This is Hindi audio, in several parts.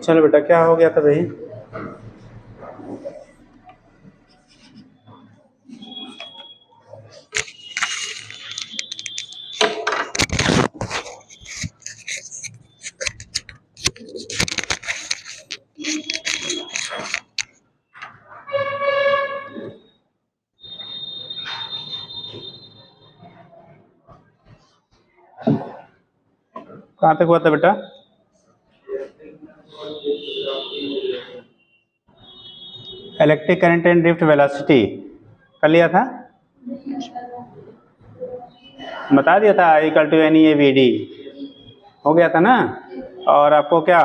चलो बेटा, क्या हो गया था भाई? कहाँ तक हुआ था बेटा? Electric current and drift velocity कर लिया था, बता दिया था I equal to n e v d, हो गया था ना। और आपको क्या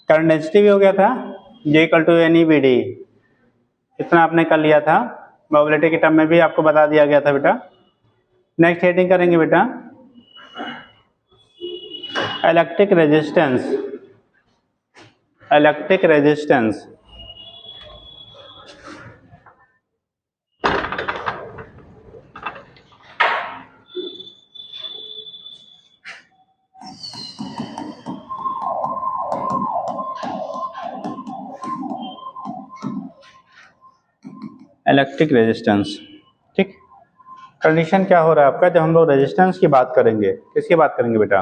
करंट डेंसिटी भी हो गया था, J equal to n e v d, इतना आपने कर लिया था। मोबिलिटी के टर्म में भी आपको बता दिया गया था बेटा। नेक्स्ट हेडिंग करेंगे बेटा electric resistance. Electric resistance electric resistance, ठीक। कंडीशन क्या हो रहा है आपका, जब हम लोग रेजिस्टेंस की बात करेंगे, किसकी बात करेंगे बेटा?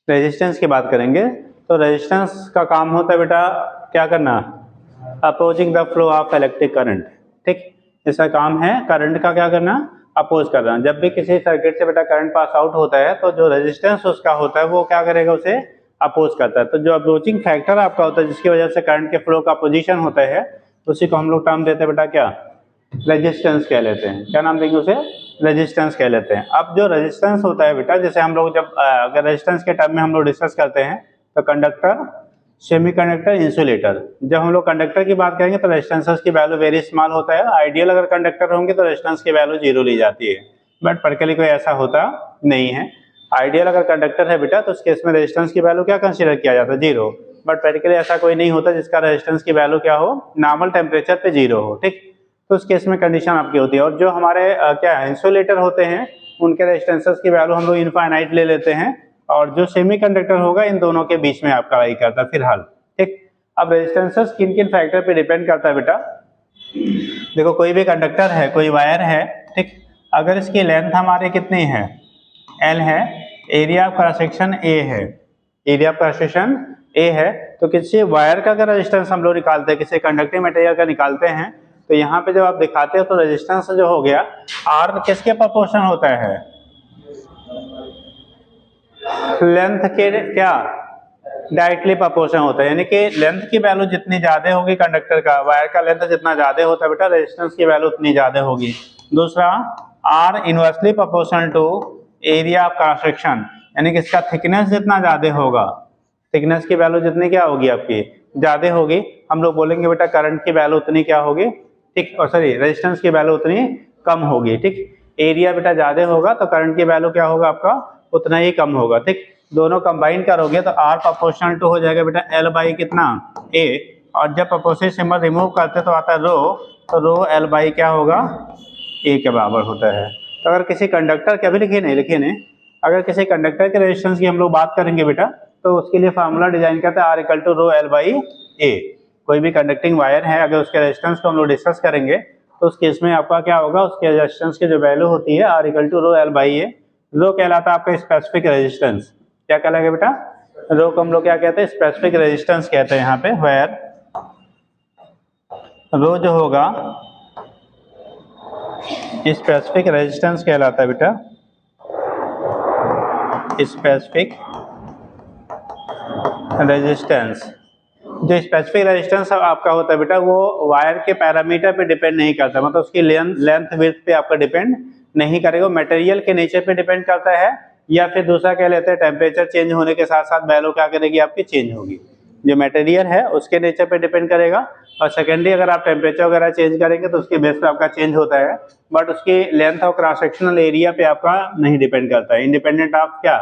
रेजिस्टेंस की बात करेंगे। तो रेजिस्टेंस का काम होता है बेटा क्या करना, opposing the flow of electric current, ठीक। इसका काम है करंट का क्या करना, अपोज करना। जब भी किसी सर्किट से बेटा करंट पास आउट होता है तो जो रेजिस्टेंस उसका होता है वो क्या करेगा, उसे अपोज करता है। तो जो अपोजिंग फैक्टर आपका होता है जिसकी वजह से करंट के फ्लो का अपोजिशन होता है, उसी को हम लोग टर्म देते हैं बेटा क्या, रेजिस्टेंस कह लेते हैं। क्या नाम देंगे उसे, रेजिस्टेंस कह लेते हैं। अब जो रेजिस्टेंस होता है बेटा, जैसे हम लोग जब अगर रेजिस्टेंस के टर्म में हम लोग डिस्कस करते हैं तो कंडक्टर, सेमीकंडक्टर, इंसुलेटर। जब हम लोग कंडक्टर की बात करेंगे तो रेजिस्टेंस की वैल्यू वेरी स्मॉल होता है। आइडियल अगर कंडक्टर होंगे तो रेजिस्टेंस की वैल्यू 0 ली जाती है, बट प्रैक्टिकली कोई ऐसा होता नहीं है। आइडियल अगर कंडक्टर है बेटा तो उस केस में रेजिस्टेंस की वैल्यू क्या कंसीडर किया जाता है, 0। बट प्रैक्टिकली ऐसा कोई नहीं होता जिसका रेजिस्टेंस की वैल्यू क्या हो, नॉर्मल टेम्परेचर पे 0 हो, ठीक। तो उस केस में कंडीशन आपकी होती है। और जो हमारे क्या इंसुलेटर होते हैं उनके रेजिस्टेंसेस की वैल्यू हम लोग इनफाइनाइट ले लेते हैं, और जो सेमीकंडक्टर होगा इन दोनों के बीच में आपका लाई करता है फिलहाल, ठीक। अब रेजिस्टेंसेस किन किन फैक्टर पे डिपेंड करता है बेटा, देखो कोई भी कंडक्टर है, कोई वायर है, ठीक। अगर इसकी लेंथ हमारे कितनी है, L है, area of cross section A है, area of cross section A है, तो किसी वायर का अगर रेजिस्टेंस हम लोग निकालते हैं, किसी कंडक्टिंग मटेरियल का निकालते हैं, तो यहाँ पे जब आप दिखाते हो तो रेजिस्टेंस जो हो गया R किसके प्रोपोर्शन होता है, लेंथ के क्या डायरेक्टली प्रोपोर्शन होता है। यानी कि लेंथ की वैल्यू जितनी ज्यादा होगी कंडक्टर का, वायर का लेंथ जितना ज्यादा होता है बेटा, रेजिस्टेंस की वैल्यू उतनी ज्यादा होगी। दूसरा R inversely proportional to area of cross section, यानी कि इसका थिकनेस जितना ज्यादा होगा, थिकनेस की वैल्यू जितनी क्या होगी आपकी ज्यादा होगी, हम लोग बोलेंगे बेटा करंट की वैल्यू उतनी क्या होगी, ठीक। और सॉरी रेजिस्टेंस की वैल्यू उतनी कम होगी, ठीक। एरिया बेटा ज्यादा होगा तो करंट की वैल्यू क्या होगा आपका, उतना ही कम होगा, ठीक। दोनों कंबाइन करोगे तो R प्रोपोर्शनल टू हो जाएगा बेटा L बाई कितना A, और जब अपोजिट सिंबल रिमूव करते तो आता है रो, तो रो L बाई क्या होगा A के बराबर होता है। तो अगर किसी कंडक्टर के, अभी लिखिए नहीं, अगर किसी कंडक्टर के रेजिस्टेंस की हम लोग बात करेंगे बेटा तो उसके लिए फार्मूला डिजाइन करते हैं R equal to rho L by A। कोई भी कंडक्टिंग वायर है अगर उसके रेजिस्टेंस को हम लोग डिस्कस करेंगे तो उस केस में आपका क्या होगा, उसके रेजिस्टेंस की जो वैल्यू होती है R equal to rho L by A। Rho कहलाता है आपका स्पेसिफिक रेजिस्टेंस, क्या कहलाएगा बेटा, रो को हम लोग क्या कहते हैं, स्पेसिफिक रेजिस्टेंस कहते हैं यहाँ पे। वेयर रो जो होगा स्पेसिफिक रेजिस्टेंस कहलाता है बेटा, स्पेसिफिक रेजिस्टेंस। जो स्पेसिफिक रेजिस्टेंस आपका होता है बेटा वो वायर के पैरामीटर पे डिपेंड नहीं करता, मतलब उसकी लेंथ विड्थ पे आपका डिपेंड नहीं करेगा, मटेरियल के नेचर पे डिपेंड करता है, या फिर दूसरा कह लेते हैं टेम्परेचर चेंज होने के साथ साथ वैल्यू क्या करेगी आपकी चेंज होगी। जो मटेरियल है उसके नेचर पे डिपेंड करेगा, और सेकेंडली अगर आप टेम्परेचर वगैरह चेंज करेंगे तो उसके बेस पे आपका चेंज होता है, बट उसकी लेंथ और क्रॉस सेक्शनल एरिया पे आपका नहीं डिपेंड करता है, इंडिपेंडेंट ऑफ क्या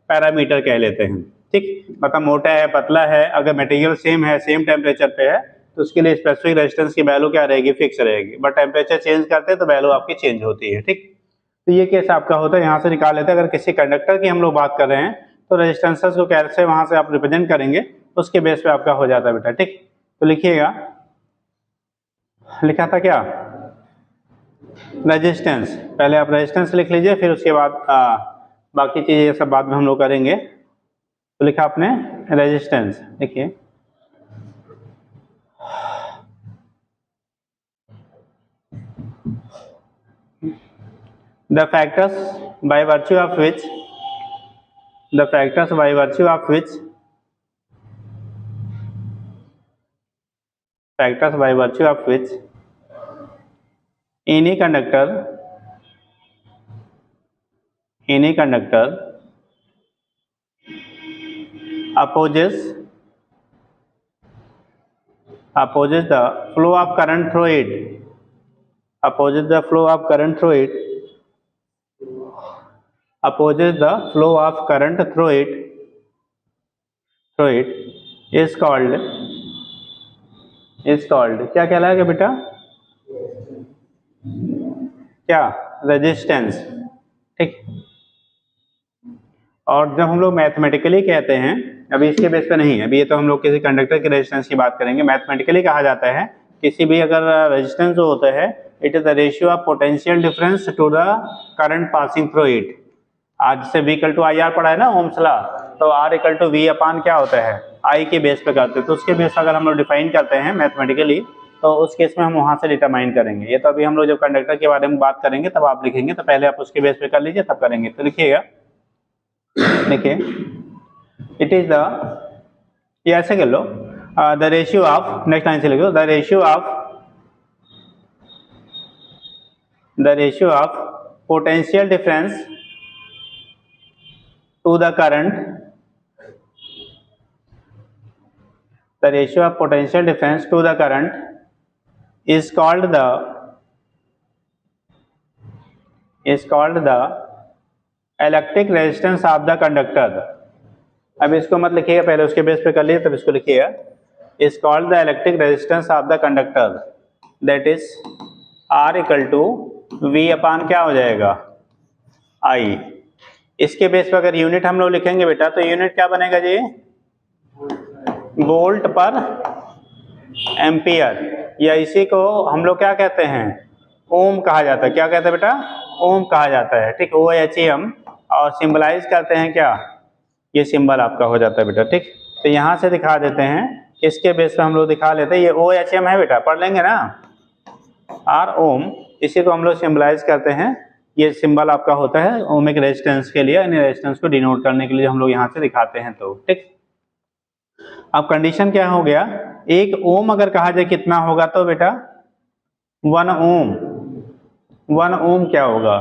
पैरामीटर कह लेते हैं, ठीक। मतलब मोटा है पतला है, अगर मटेरियल सेम है, सेम टेम्परेचर पे है तो उसके लिए स्पेसिफिक रेजिस्टेंस की वैल्यू क्या रहेगी, फिक्स रहेगी, बट टेम्परेचर चेंज करते हैं तो वैल्यू आपकी चेंज होती है। ठीक, तो ये केस आपका होता है, यहाँ से निकाल लेते हैं। अगर किसी कंडक्टर की हम लोग बात कर रहे हैं तो रेजिस्टेंसेस को कैसे वहां से आप रिप्रेजेंट करेंगे, उसके बेस पे आपका हो जाता है बेटा। ठीक, तो लिखिएगा, लिखा था क्या, रेजिस्टेंस, पहले आप रेजिस्टेंस लिख लीजिए, फिर उसके बाद बाकी चीजें सब बाद में हम लोग करेंगे। तो लिखा आपने रेजिस्टेंस, देखिए the factors by virtue of which the factors by virtue of which factors by virtue of which any conductor opposes the flow of current through it, opposes the flow of current through it, opposes the flow of current through it is called क्या कहलाएगा बेटा, क्या, रेजिस्टेंस। ठीक, और जब हम लोग मैथमेटिकली कहते हैं, अभी इसके बेस पे नहीं है, अभी ये तो हम लोग किसी कंडक्टर के रेजिस्टेंस की बात करेंगे। मैथमेटिकली कहा जाता है किसी भी अगर रेजिस्टेंस जो होता है, it is the ratio of potential difference to the current passing through it. आज से V equal to I R पढ़ा है ना, ओम्स लॉ, तो R equal to V upon क्या होता है, I के बेस पे करते हैं। तो उसके बेस अगर हम लोग डिफाइन करते हैं मैथमेटिकली, तो उस केस में हम वहां से डिटरमाइन करेंगे। ये तो अभी हम लोग जब कंडक्टर के बारे में बात करेंगे तब आप लिखेंगे, तो पहले आप उसके बेस पे कर लीजिए तब करेंगे। तो लिखिएगा, देखिए इट इज द, ये ऐसे कर लो, the ratio of, next line से लिखो, the ratio of potential difference to the current, the ratio of potential difference to the current is called the electric resistance of the conductor। अब इसको मत लिखिएगा, पहले उसके बेस पे कर लिए तब इसको लिखिएगा, is called the electric resistance of the conductor, that is R equal to V upon क्या हो जाएगा, I। इसके बेस पे अगर यूनिट हम लोग लिखेंगे बेटा, तो यूनिट क्या बनेगा जी, वोल्ट पर एम्पियर, या इसी को हम लोग क्या कहते हैं, ओम कहा जाता है। क्या कहते हैं बेटा, ओम कहा जाता है। ठीक, OHM, और सिंबलाइज करते हैं क्या, ये सिंबल आपका हो जाता है बेटा। ठीक, तो यहाँ से दिखा देते हैं, इसके बेस पे हम लोग दिखा लेते हैं, ये OHM है बेटा, पढ़ लेंगे ना, R ओम, इसी को हम लोग सिंबलाइज करते हैं। ये सिंबल आपका होता है ओमिक रेजिस्टेंस के लिए, यानी रेजिस्टेंस को डिनोट करने के लिए हम लोग यहाँ से दिखाते हैं। तो ठीक, अब कंडीशन क्या हो गया, एक ओम अगर कहा जाए कितना होगा, तो बेटा 1 ओम, 1 ओम क्या होगा,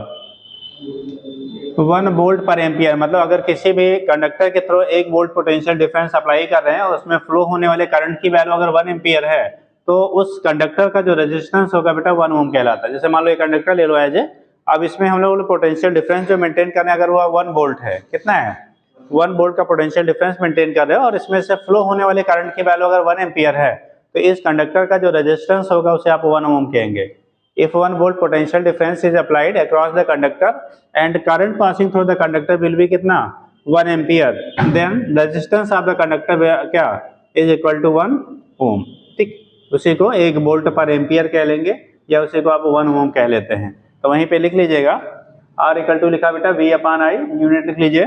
1 वोल्ट पर एम्पियर। मतलब अगर किसी भी कंडक्टर के through 1 volt potential difference apply कर रहे हैं और उसमें फ्लो होने वाले करंट की वैल्यू अगर 1 एम्पियर है, तो उस कंडक्टर का जो रेजिस्टेंस होगा बेटा 1 ओम कहलाता है। जैसे मान लो ये कंडक्टर ले लो एज ए, अब इसमें हम लोग पोटेंशियल डिफरेंस जो मेंटेन करना है, अगर वो 1 वोल्ट है, कितना है, 1 वोल्ट का पोटेंशियल डिफरेंस मेंटेन कर रहे हो, और इसमें से फ्लो होने वाले करंट की वैल्यू अगर 1 एम्पियर है, तो इस कंडक्टर का जो रेजिस्टेंस होगा उसे आप 1 ओम कहेंगे। If 1 volt potential difference is applied across the conductor and current passing through the conductor will be कितना, 1 ampere, then resistance of the conductor क्या, is equal to 1 ohm। ठीक, उसी को 1 वोल्ट पर एम्पियर कह लेंगे, या उसी को आप 1 ओम कह लेते हैं। तो वहीं पे लिख लीजिएगा, R इक्वल टू लिखा बेटा V अपान I, यूनिट लिख लीजिए,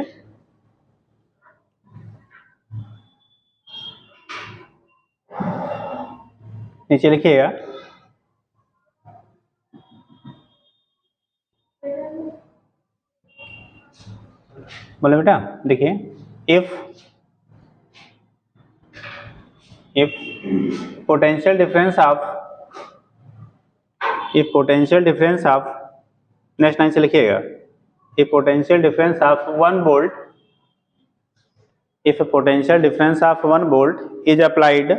नीचे लिखिएगा, बोले बेटा, देखिए if potential difference of next line से लिखिएगा, if potential difference of 1 volt, if a potential difference of 1 volt is applied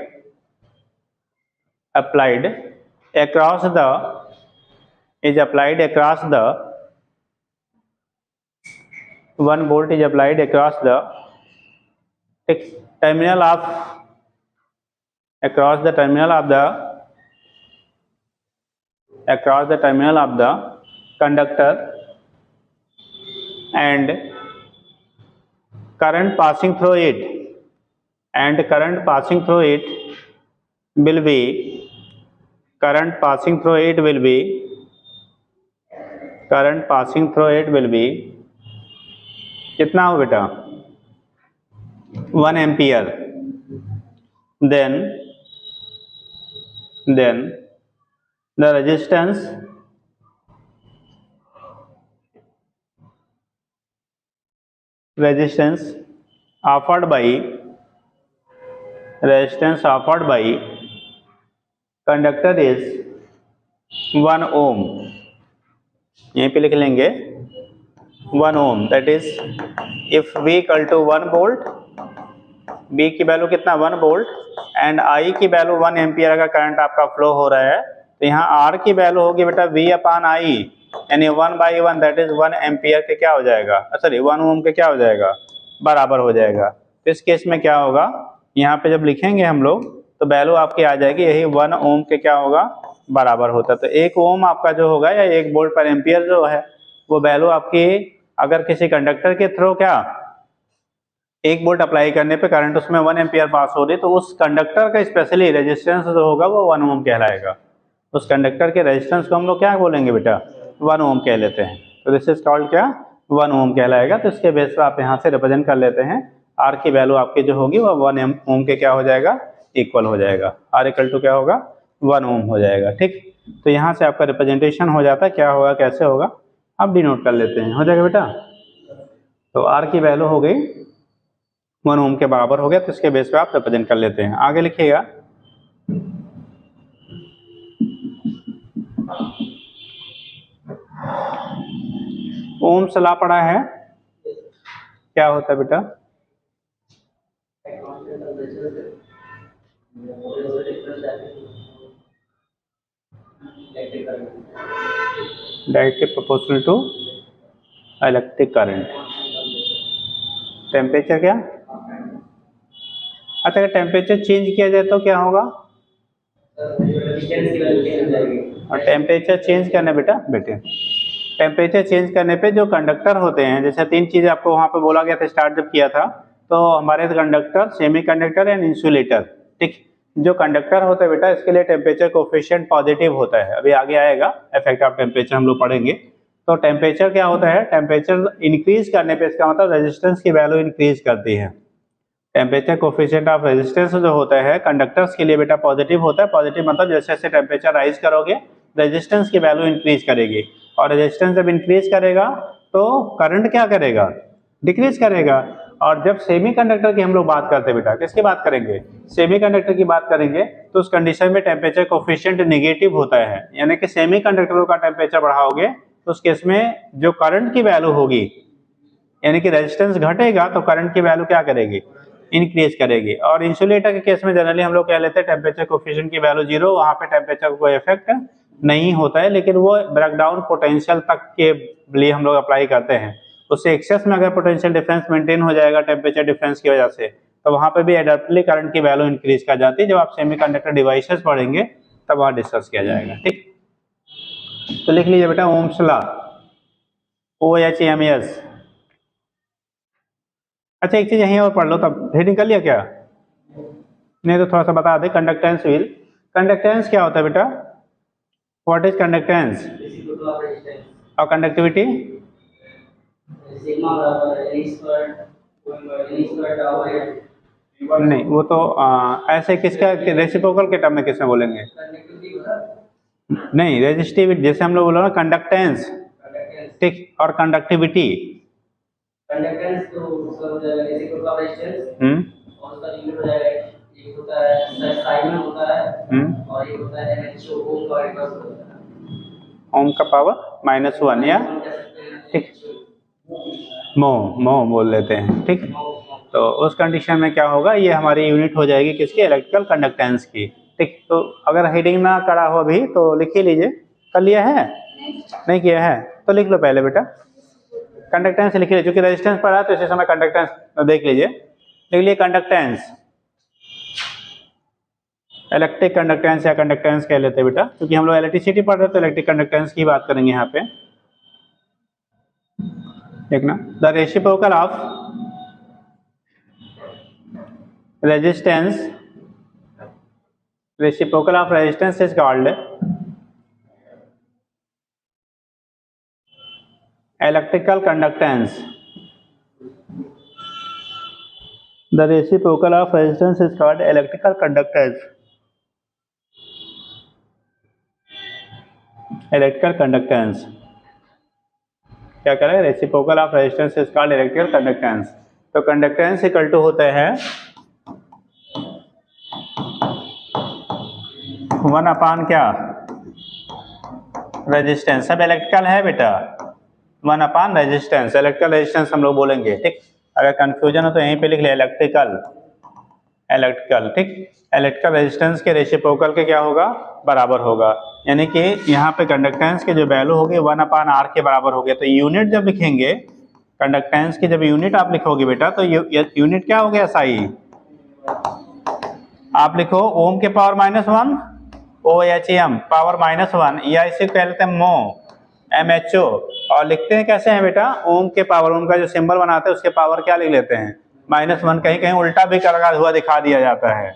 across the 1 volt is applied across the terminal of across the terminal of the conductor and current passing through it will be कितना हो बेटा 1 ampere then the resistance offered by conductor is 1 ohm. यहीं पे लिख लेंगे 1 ohm, that is if V equal to 1 volt, B की वैल्यू कितना 1 वोल्ट एंड I की वैल्यू 1 एम्पियर का करंट आपका फ्लो हो रहा है, तो यहाँ R की वैल्यू होगी बेटा V अपान I, यानी 1/1 दैट इज 1 एम्पियर के क्या हो जाएगा, सॉरी 1 ओम के क्या हो जाएगा, बराबर हो जाएगा। तो इस केस में क्या होगा, यहाँ पे जब लिखेंगे हम लोग तो वैल्यू आपकी आ जाएगी यही 1 ओम के क्या होगा, बराबर होता है। तो 1 ओम आपका जो होगा या 1 वोल्ट पर एम्पियर जो है वो वैल्यू आपकी अगर किसी कंडक्टर के थ्रू क्या 1 वोल्ट अप्लाई करने पे करंट उसमें 1 एम्पियर पास हो रही, तो उस कंडक्टर का स्पेशली रेजिस्टेंस जो होगा वो 1 ओम कहलाएगा। उस कंडक्टर के रेजिस्टेंस को हम लोग क्या बोलेंगे बेटा 1 ओम कह लेते हैं। तो दिस इज कॉल्ड क्या 1 ओम कहलाएगा। तो इसके बेस पर आप यहाँ से रिप्रेजेंट कर लेते हैं, आर की वैल्यू आपकी जो होगी वो 1 ओम के क्या हो जाएगा, इक्वल हो जाएगा। आर इक्वल टू क्या होगा 1 ओम हो जाएगा। ठीक, तो यहाँ से आपका रिप्रेजेंटेशन हो जाता है, क्या होगा कैसे होगा आप डिनोट कर लेते हैं, हो जाएगा बेटा। तो आर की वैल्यू हो गई 1 ओम के बराबर हो गया, तो इसके बेस पे आप रिप्रेजेंट कर लेते हैं। आगे लिखिएगा ओम्स लॉ पढ़ा है, क्या होता है बेटा, directly proportional to electric current. Temperature क्या, अच्छा अगर टेम्परेचर चेंज किया जाए तो क्या होगा, और टेम्परेचर चेंज करने बेटे टेम्परेचर चेंज करने पे जो कंडक्टर होते हैं, जैसे 3 चीजें आपको वहां पे बोला गया था स्टार्ट जब किया था, तो हमारे conductor, semi conductor and insulator. ठीक, जो कंडक्टर होता है बेटा इसके लिए टेम्परेचर कोफिशिएंट पॉजिटिव होता है, अभी आगे आएगा इफेक्ट ऑफ टेम्परेचर हम लोग पढ़ेंगे। तो टेम्परेचर क्या होता है, टेम्परेचर इंक्रीज करने पे इसका मतलब रेजिस्टेंस की वैल्यू इंक्रीज करती है। टेम्परेचर कोफिशिएंट ऑफ रेजिस्टेंस जो होता है कंडक्टर्स के लिए बेटा पॉजिटिव होता है। पॉजिटिव मतलब जैसे जैसे टेम्परेचर राइज करोगे रेजिस्टेंस की वैल्यू इंक्रीज करेगी, और रेजिस्टेंस जब इंक्रीज करेगा तो करंट क्या करेगा, डिक्रीज करेगा। और जब सेमी कंडक्टर की हम लोग बात करते हैं बेटा, किसकी बात करेंगे, सेमी कंडक्टर की बात करेंगे, तो उस कंडीशन में टेम्परेचर कोफिशिएंट नेगेटिव होता है, यानी कि सेमी कंडक्टरों का टेम्परेचर बढ़ाओगे तो उस केस में जो करंट की वैल्यू होगी, यानी कि रेजिस्टेंस घटेगा तो करंट की वैल्यू क्या करेगी, इंक्रीज करेगी। और इंसुलेटर के केस में जनरली हम लोग कह लेते हैं टेम्परेचर कोफिशिएंट की वैल्यू 0, वहां पे टेम्परेचर को कोई इफेक्ट नहीं होता है, लेकिन वो ब्रेकडाउन पोटेंशियल तक के लिए हम लोग अप्लाई करते हैं। उससे एक्सेस में अगर पोटेंशियल डिफरेंस मेंटेन हो जाएगा टेम्परेचर डिफरेंस की वजह से, तो वहां पे भी एडप्टली करंट की वैल्यू इंक्रीज कर जाती है। जब आप सेमीकंडक्टर डिवाइसेस पढ़ेंगे तब वहां डिस्कस किया जाएगा। ठीक, तो लिख लीजिए बेटा ओम्स लॉ, OHMS। अच्छा एक चीज यहीं और पढ़ लो, तब हेडिंग कर लिया क्या, नहीं तो थोड़ा सा बता दे। कंडक्टेंस व्हील, कंडक्टेंस क्या होता है बेटा, व्हाट इज कंडक्टेंस, और कंडक्टिविटी नहीं, वो तो ऐसे किसका रेसिप्रोकल के टर्म में किसमें बोलेंगे, नहीं रेजिस्टिविटी, जैसे हम लोग बोला ना कंडक्टेंस, ठीक, और कंडक्टिविटी, कंडक्टेंस तो रेसिप्रोकल रेजिस्टेंस और उसका यूनिट हो जाएगा, एक होता है साइन होता है और एक होता है ओम का इनवर्स होता है, ओम का पावर -1 या ठीक, मो बोल लेते हैं। ठीक, तो उस कंडीशन में क्या होगा, ये हमारी यूनिट हो जाएगी किसकी, इलेक्ट्रिकल कंडक्टेंस की। ठीक, तो अगर हेडिंग ना करा हो अभी तो लिख ही लीजिए, कर लिया है, नहीं किया है तो लिख लो पहले बेटा, कंडक्टेंस लिख लीजिए, क्योंकि रेजिस्टेंस पढ़ा तो इसी समय कंडक्टेंस देख लीजिए, लिख लिए कंडक्टेंस, इलेक्ट्रिक कंडक्टेंस या कंडक्टेंस कह लेते हैं बेटा, क्योंकि हम लोग इलेक्ट्रिसिटी पढ़ रहे हैं तो इलेक्ट्रिक कंडक्टेंस की बात करेंगे यहाँ पे। देखना, the reciprocal of resistance, reciprocal of resistance is called electrical conductance. The reciprocal of resistance is called electrical conductance. Electrical conductance क्या करें, reciprocal of resistance is called electrical conductance. तो कंडक्टेंस इक्वल टू होते हैं 1 अपान क्या, रेजिस्टेंस। सब इलेक्ट्रिकल है बेटा, 1 अपान रेजिस्टेंस, इलेक्ट्रिकल रेजिस्टेंस हम लोग बोलेंगे, ठीक। अगर कंफ्यूजन हो तो यहीं पे लिख ले इलेक्ट्रिकल, इलेक्ट्रिकल, ठीक। इलेक्ट्रिकल रेजिस्टेंस के रेसिप्रोकल के क्या होगा, बराबर होगा। यानी कि यहाँ पे कंडक्टेंस के जो वैल्यू होगी 1 अपान आर के बराबर हो गया। तो यूनिट जब लिखेंगे कंडक्टेंस की, जब यूनिट आप लिखोगे बेटा तो यूनिट क्या हो गया, साई। आप लिखो ओम के पावर -1, OHM पावर -1, या इसे कह लेते हैं मो, MHO। और लिखते हैं कैसे हैं बेटा, ओम के पावर, ओम का जो सिंबल बनाते हैं उसके पावर क्या लिख लेते हैं, -1। कहीं कहीं उल्टा भी करके हुआ दिखा दिया जाता है,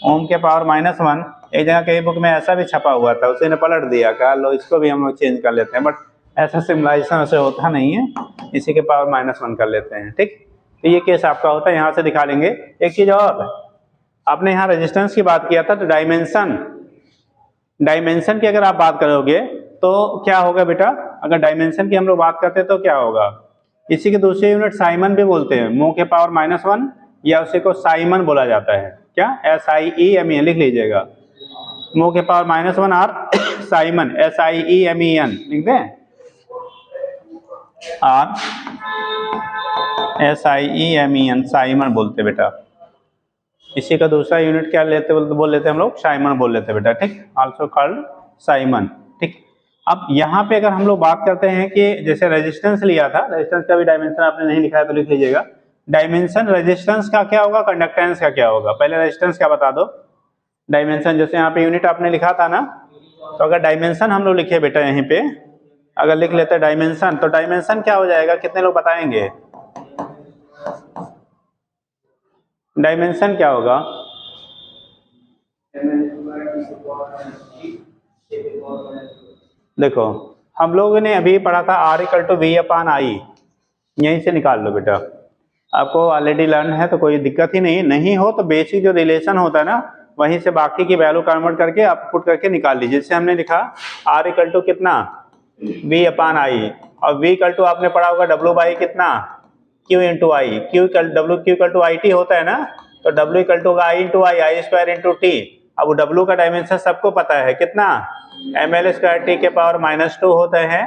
ओम के पावर -1। एक जगह कहीं बुक में ऐसा भी छपा हुआ था, उसी ने पलट दिया, कहा लो इसको भी हम लोग चेंज कर लेते हैं, बट ऐसा सिमुलेशन ऐसे होता नहीं है, इसी के पावर -1 कर लेते हैं, ठीक। तो ये केस आपका होता है, यहाँ से दिखा लेंगे। एक चीज और, आपने यहाँ रेजिस्टेंस की बात किया था, तो डायमेंशन की अगर आप बात करोगे तो क्या होगा बेटा, अगर डायमेंशन की हम लोग बात करते हैं तो क्या होगा, इसी के दूसरी यूनिट साइमन भी बोलते हैं, मो के पावर -1, या उसी को साइमन बोला जाता है, क्या, SIEMEN लिख लीजिएगा, मो के पावर -1 और साइमन, SIEMEN लिख दें, और SIEMEN साइमन बोलते बेटा। इसी का दूसरा यूनिट क्या लेते बोल लेते हम लोग, साइमन बोल लेते बेटा, ठीक, आल्सो कॉल्ड साइमन, ठीक। अब यहाँ पे अगर हम लोग बात करते हैं कि जैसे रेजिस्टेंस लिया था, रेजिस्टेंस का भी डायमेंशन आपने नहीं लिखा है तो लिख लीजिएगा, डायमेंशन रेजिस्टेंस का क्या होगा, कंडक्टेंस का क्या होगा, पहले रेजिस्टेंस का बता दो। डायमेंशन जैसे यहाँ पे यूनिट आपने लिखा था ना, तो अगर डायमेंशन हम लोग लिखे बेटा यहीं पे, अगर लिख लेते हैं डायमेंशन, तो डायमेंशन क्या हो जाएगा, कितने लोग बताएंगे, डायमेंशन क्या होगा, देखो हम लोगों ने अभी पढ़ा था R = V/I, यहीं से निकाल लो बेटा, आपको ऑलरेडी लर्न है तो कोई दिक्कत ही नहीं, नहीं हो तो बेसिक जो रिलेशन होता है ना वहीं से बाकी की वैल्यू कन्वर्ट करके आप पुट करके निकाल लीजिए। जैसे हमने लिखा R = कितना, V/I, और V = आपने पढ़ा होगा W/ कितना, Q × I, Q IT होता है ना, तो W = होगा I × I² × T। अब W का डायमेंशन सबको पता है कितना, ml² T के पावर -2 होता है।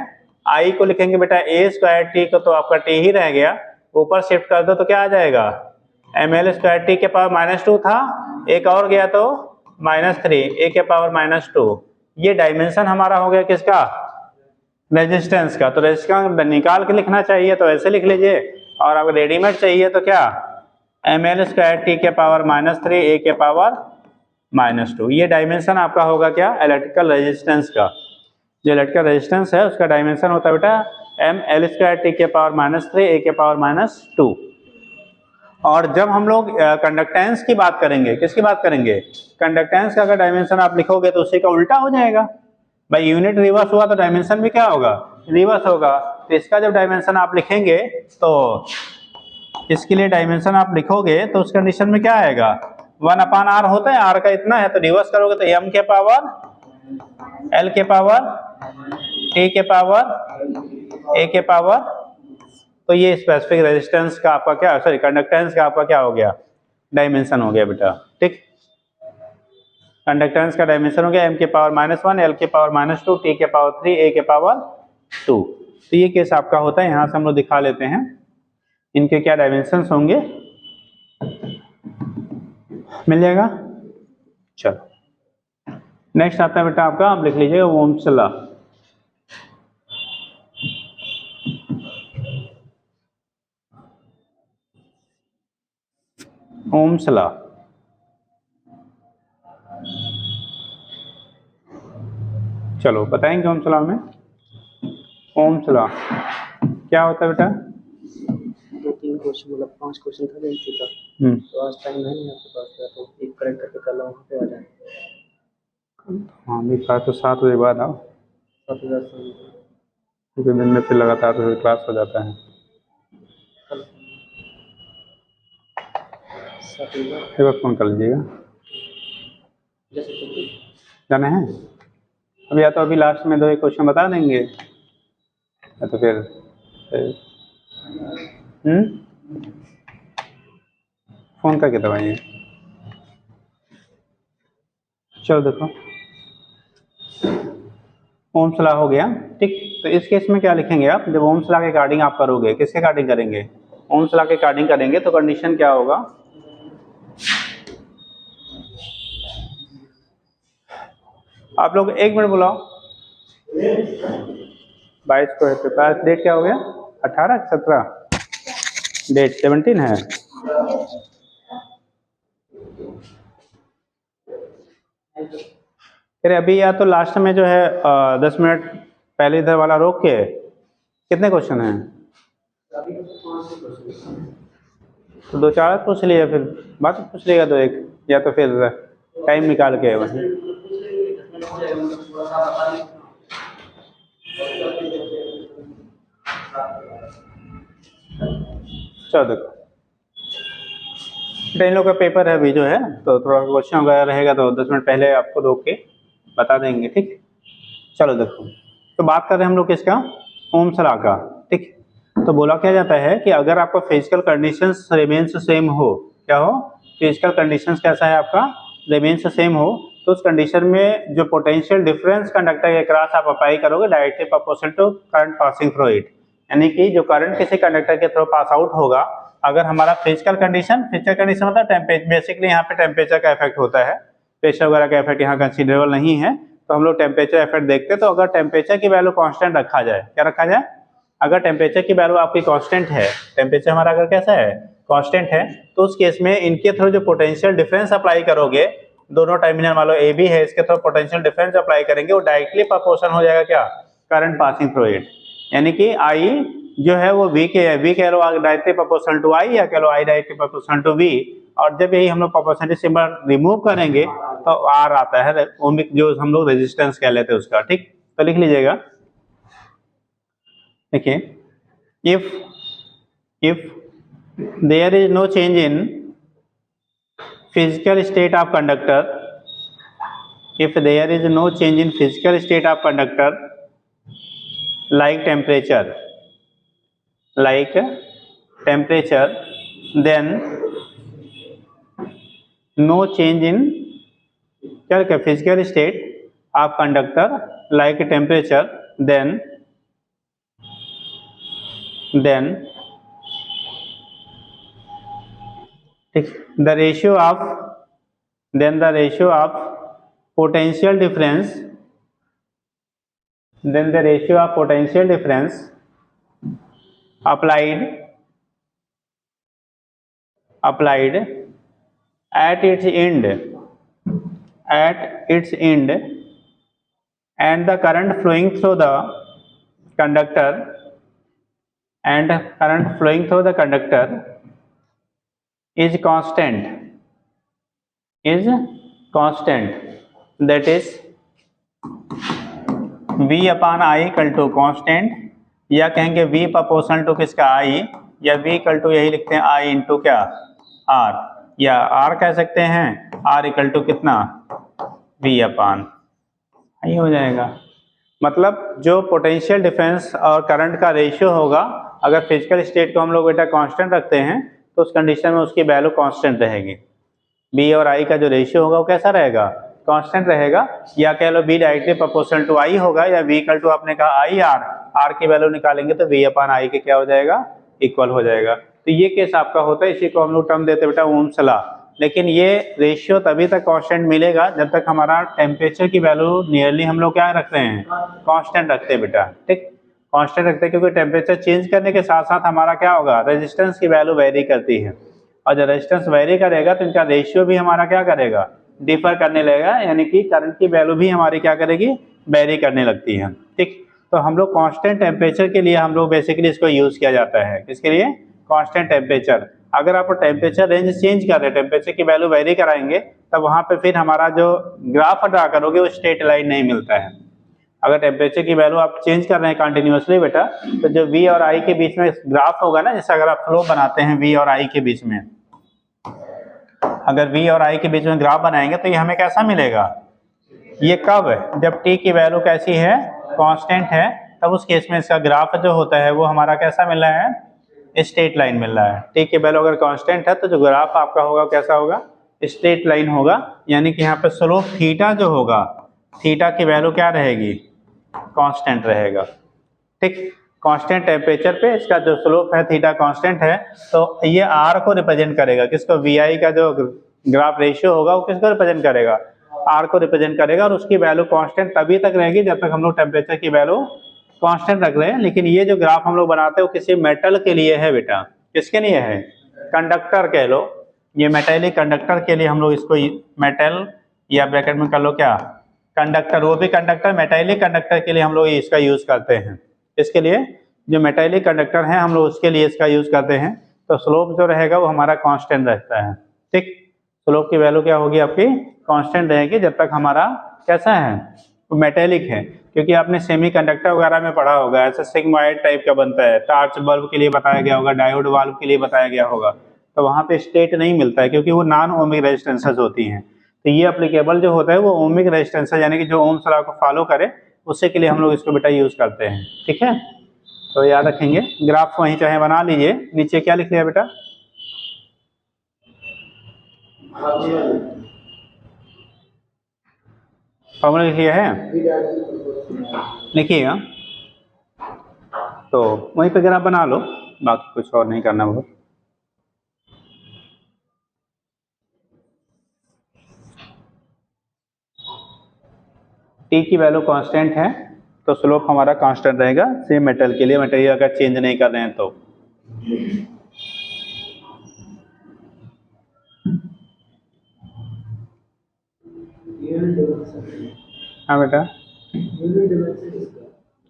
I को लिखेंगे बेटा A² T को, तो आपका T ही रह गया, ऊपर शिफ्ट कर दो तो क्या आ जाएगा, ml² T के पावर -2 था, एक और गया तो -3, A के पावर -2। ये डायमेंशन हमारा हो गया किसका, रेजिस्टेंस का। तो रेजिस्टेंस निकाल के लिखना चाहिए तो ऐसे लिख लीजिए, और अगर रेडीमेड चाहिए तो क्या, ml² T के पावर -3, A के पावर -2। ये डायमेंशन आपका होगा क्या, इलेक्ट्रिकल रेजिस्टेंस का। जो इलेक्ट्रिकल रेजिस्टेंस है उसका डायमेंशन होता है बेटा ml² T के पावर -3, A के पावर -2। और जब हम लोग कंडक्टेंस की बात करेंगे, किसकी बात करेंगे, कंडक्टेंस का अगर डायमेंशन आप लिखोगे तो उसी का उल्टा हो जाएगा भाई, यूनिट रिवर्स हुआ तो डायमेंशन भी क्या होगा, रिवर्स होगा। तो इसका जब डायमेंशन आप लिखेंगे तो इसके लिए डायमेंशन आप लिखोगे तो उस कंडीशन में क्या आएगा, 1/R होता है, R का इतना है, तो रिवर्स करोगे तो M के पावर, L के पावर, T के पावर, A के पावर। तो ये स्पेसिफिक रेजिस्टेंस का आपका क्या, सॉरी कंडक्टेंस का आपका क्या हो गया, डायमेंशन हो गया बेटा, ठीक। कंडक्टेंस का डायमेंशन हो गया M के पावर -1, L के पावर -2, T के पावर 3, A के पावर 2। तो ये केस आपका होता है, यहाँ से हम लोग दिखा लेते हैं इनके क्या डायमेंशंस होंगे, मिल जाएगा। चलो नेक्स्ट आता है बेटा आपका, आप लिख लीजिएगा ओम्स लॉ। ओम्स लॉ, चलो बताएंगे ओम्स लॉ में। ओम्स लॉ क्या होता है बेटा? 2-3 क्वेश्चन मतलब 5 क्वेश्चन था गणित का, तो आज टाइम है नहीं आपके पास, तो एक करेक्ट करके कल वहाँ पे आ जाए। हाँ भी कहा तो 7 बजे बाद आओ, 7 बजे शाम को। क्योंकि दिन में फिर लगातार तो क्लास हो जाता है। कल 7 बजे एक बार फ़ोन कर लीजिएगा। जैसे कि जाना है अब, या तो अभी लास्ट में 2 एक क्वेश्चन बता देंगे, या तो फिर फ़ोन करके दबाइए। चलो देखो, ओम्स लॉ हो गया, ठीक। तो इस केस में क्या लिखेंगे आप? जब ओम्स लॉ के अकॉर्डिंग आप करोगे, किसके अकॉर्डिंग करेंगे? ओम्स लॉ के अकॉर्डिंग करेंगे तो कंडीशन क्या होगा? आप लोग 1 मिनट बुलाओ। 22 को है पेपर, डेट क्या हो गया? 18 17, डेट 17 है। फिर अभी या तो लास्ट में जो है 10 मिनट पहले इधर वाला रोक के, कितने क्वेश्चन हैं? तो 2-4 पूछ लिया, फिर बात पूछ लिएगा 2-1, या तो फिर टाइम निकाल के वही। चलो देखो, इन लोग का पेपर है अभी जो है, तो थोड़ा क्वेश्चन वगैरह रहेगा तो 10 मिनट पहले आपको रोक के बता देंगे, ठीक। चलो देखो, तो बात कर रहे हैं हम लोग किसका? ओम्स लॉ का, ठीक। तो बोला क्या जाता है कि अगर आपका फिजिकल कंडीशंस रिमेन्स सेम हो, क्या हो? फिजिकल कंडीशंस कैसा है आपका? रिमेन्स सेम हो, तो उस कंडीशन में जो पोटेंशियल डिफरेंस कंडक्टर के क्रॉस आप अप्लाई करोगे directly proportional to current passing through it, यानी कि जो करंट किसी कंडक्टर के थ्रू पास आउट होगा, अगर हमारा फिजिकल कंडीशन मतलब टेम्परेचर, बेसिकली यहाँ पे टेम्परेचर का इफेक्ट होता है, प्रेशर वगैरह का इफेक्ट यहाँ कंसिडरेबल नहीं है, तो हम लोग टेम्परेचर इफेक्ट देखते हैं। तो अगर टेम्परेचर की वैल्यू कांस्टेंट रखा जाए, क्या रखा जाए? अगर टेम्परेचर की वैल्यू आपकी कांस्टेंट है, टेम्परेचर हमारा अगर कैसा है? कांस्टेंट है, तो उस केस में इनके थ्रू जो पोटेंशियल डिफरेंस अप्लाई करोगे, दोनों टर्मिनल मान लो ए बी है, इसके थ्रू पोटेंशियल डिफरेंस अप्लाई करेंगे, वो डायरेक्टली प्रोपोर्शनल हो जाएगा क्या? करंट पासिंग थ्रू इट, यानी कि आई जो है वो वी के, वी कह लो डायरेक्टली प्रोपोर्शनल टू आई, या कह लो I directly proportional to V, और जब यही हम लोग प्रोपोर्शनलिटी सिंबल रिमूव करेंगे तो आर आता है, ओमिक जो हम लोग रेजिस्टेंस कह लेते हैं उसका, ठीक। तो लिख लीजिएगा, देखिए, if there is no change in physical state of conductor, if there is no change in physical state of conductor like temperature, then no change in क्या physical state of conductor like temperature, then the ratio of potential difference, applied at its end and the current flowing through the conductor is constant, that is v upon I equal to constant, या कहेंगे v प्रोपोर्शनल टू किसका? I, या v इक्वल टू यही लिखते हैं I इंटू क्या? R, या R कह सकते हैं R इक्वल टू कितना? v अपॉन I हो जाएगा। मतलब जो पोटेंशियल डिफरेंस और करंट का रेशियो होगा, अगर फिजिकल स्टेट को हम लोग बेटा कांस्टेंट रखते हैं तो उस कंडीशन में उसकी वैल्यू कांस्टेंट रहेगी। बी और आई का जो रेशियो होगा वो कैसा रहेगा? कांस्टेंट रहेगा, या कह लो बी डायरेक्टली प्रोपोर्शनल टू आई होगा, या वी इक्वल टू आपने कहा आई आर, आर की वैल्यू निकालेंगे तो वी अपॉन आई के क्या हो जाएगा? इक्वल हो जाएगा। तो ये केस आपका होता है, इसी को हम लोग टर्म देते बेटा ओम्स लॉ। लेकिन ये रेशियो तभी तक कांस्टेंट मिलेगा जब तक हमारा टेम्परेचर की वैल्यू नियरली हम लोग क्या रखते हैं? कांस्टेंट रखते हैं बेटा, ठीक। कांस्टेंट रखते हैं क्योंकि टेम्परेचर चेंज करने के साथ साथ हमारा क्या होगा? रेजिस्टेंस की वैल्यू वेरी करती है, और जब रेजिस्टेंस वेरी करेगा तो इनका रेशियो भी हमारा क्या करेगा? डिफर करने लगेगा, यानी कि करंट की वैल्यू भी हमारी क्या करेगी? वेरी करने लगती है। ठीक, तो हम लोग कांस्टेंट टेम्परेचर के लिए हम लोग बेसिकली इसको यूज़ किया जाता है। किसके लिए? Constant temperature. अगर आप टेम्परेचर रेंज चेंज कर रहे हैं, टेम्परेचर की वैल्यू वेरी कराएंगे, तब वहाँ पे फिर हमारा जो ग्राफ ड्रा करोगे वो स्ट्रेट लाइन नहीं मिलता है। अगर टेम्परेचर की वैल्यू आप चेंज कर रहे हैं कंटिन्यूसली बेटा, तो जो V और I के बीच में ग्राफ होगा ना, जैसे अगर आप फ्लो बनाते हैं V और I के बीच में, अगर V और I के बीच में ग्राफ बनाएंगे तो ये हमें कैसा मिलेगा? ये कब है? जब T की वैल्यू कैसी है? कांस्टेंट है, तब उस केस में इसका ग्राफ जो होता है वो हमारा कैसा मिल रहा है? स्ट्रेट लाइन मिल रहा है। T की वैल्यू अगर कांस्टेंट है तो जो ग्राफ आपका होगा कैसा होगा? स्ट्रेट लाइन होगा। यानी कि यहाँ पे स्लोप थीटा जो होगा, थीटा की वैल्यू क्या रहेगी? कांस्टेंट रहेगा। ठीक, कांस्टेंट टेम्परेचर पे इसका जो स्लोप है थीटा कांस्टेंट है, तो ये R को रिप्रेजेंट करेगा। किसको? VI का जो ग्राफ रेशियो होगा वो किसको रिप्रेजेंट करेगा? R को रिप्रेजेंट करेगा। और उसकी वैल्यू कांस्टेंट तभी तक रहेगी जब तक हम लोग टेम्परेचर की वैल्यू कांस्टेंट रख रहे हैं। लेकिन ये जो ग्राफ हम लोग बनाते हैं वो किसी मेटल के लिए है बेटा। किसके लिए है? कंडक्टर कह लो। ये मेटेलिक कंडक्टर के लिए हम लोग इसको मेटल या ब्रैकेट में कर लो क्या? कंडक्टर। वो भी कंडक्टर, मेटेलिक कंडक्टर के लिए हम लोग इसका यूज करते हैं। इसके लिए जो मेटेलिक कंडक्टर है हम लोग उसके लिए इसका यूज करते हैं। तो स्लोप जो रहेगा वो हमारा कांस्टेंट रहता है। ठीक, स्लोप की वैल्यू क्या होगी आपकी? कांस्टेंट रहेगी जब तक हमारा कैसा है? वो मेटेलिक है। क्योंकि आपने सेमी कंडक्टर वगैरह में पढ़ा होगा, ऐसा सिग्मॉइड टाइप का बनता है। टार्च बल्ब के लिए बताया गया होगा, डायोड वाल्व के लिए बताया गया होगा। तो वहाँ पे स्टेट नहीं मिलता है क्योंकि वो नॉन ओमिक रेजिस्टेंसेस होती हैं। तो ये एप्लीकेबल जो होता है वो ओमिक रेजिस्टेंस यानी कि जो ओम्स लॉ को फॉलो करे, उससे के लिए हम लोग इसको बेटा यूज करते हैं। ठीक है, तो याद रखेंगे। ग्राफ वहीं चाहे बना लीजिए। नीचे क्या लिख लिया बेटा? फॉर्मूला लिख लिया है? लिखिएगा। तो वहीं पे ग्राफ बना लो, बाकी कुछ और नहीं करना बहुत। T की वैल्यू कांस्टेंट है तो स्लोप हमारा कांस्टेंट रहेगा। सेम मेटल के लिए, मटेरियल अगर चेंज नहीं कर रहे हैं तो। हाँ बेटा,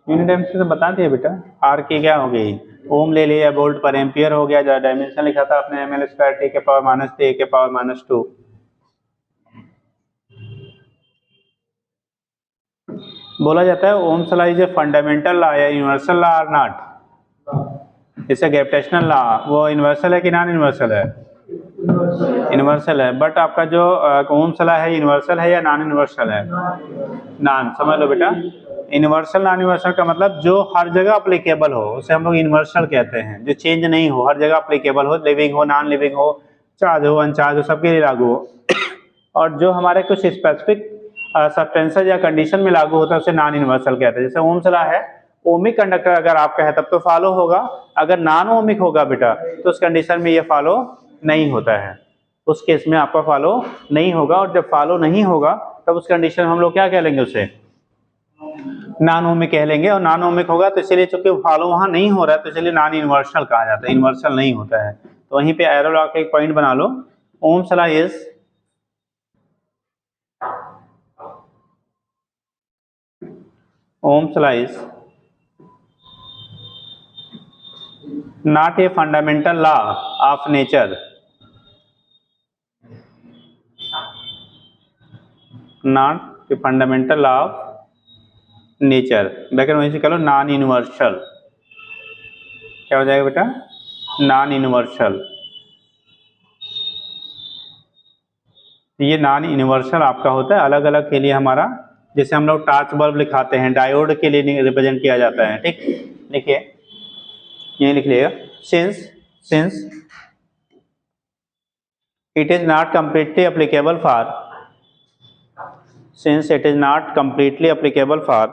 यूनिट डायमेंशन तो बता दिया बेटा। R की क्या हो गई? ओम ले लिया, वोल्ट पर एम्पियर हो गया। जो डायमेंशन लिखा था आपने ml स्क्वायर T के पावर -3 के पावर -2। बोला जाता है ohms law is a fundamental law या यूनिवर्सल लॉ आर नॉट? जैसे ग्रेविटेशनल लॉ, वो यूनिवर्सल है कि नॉन यूनिवर्सल है? यूनिवर्सल है। बट आपका जो ओम्स लॉ है यूनिवर्सल है या नॉन यूनिवर्सल है? नॉन। समझ लो बेटा, यूनिवर्सल नॉन यूनिवर्सल का मतलब जो हर जगह अप्लीकेबल हो उसे हम लोग यूनिवर्सल कहते हैं। जो चेंज नहीं हो, हर जगह अप्लीकेबल हो, लिविंग हो, नॉन लिविंग हो, चार्ज हो, अनचार्ज हो, सबके लिए लागू हो। और जो हमारे कुछ स्पेसिफिक सब्सटेंसेस या कंडीशन में लागू होता है उसे नॉन यूनिवर्सल कहते हैं। जैसे ओम्स लॉ है, ओमिक कंडक्टर अगर आपका है तब तो फॉलो होगा। अगर नॉन ओमिक होगा बेटा तो उस कंडीशन में ये फॉलो नहीं होता है। उस केस में आपका फॉलो नहीं होगा। और जब फॉलो नहीं होगा तब उस कंडीशन में हम लोग क्या कह लेंगे? उसे नॉन ओमिक कह लेंगे। और नॉन ओमिक होगा तो इसलिए चूंकि फॉलो वहां नहीं हो रहा है तो इसलिए नॉन यूनिवर्सल कहा जाता है। यूनिवर्सल नहीं होता है। तो वहीं पे एरो लॉ का एक पॉइंट बना लो। Ohm's law is Ohm's law is not a fundamental law of nature, not a fundamental law of nature। Bracket वहीं से करो नॉन यूनिवर्सल। क्या हो जाएगा बेटा? Non universal. ये नॉन यूनिवर्सल आपका होता है अलग अलग के लिए हमारा। जैसे हम लोग टार्च बल्ब लिखाते हैं, डायोड के लिए रिप्रेजेंट किया जाता है। ठीक, लिखिए, ये लिख लिएगा। Since it is not completely applicable for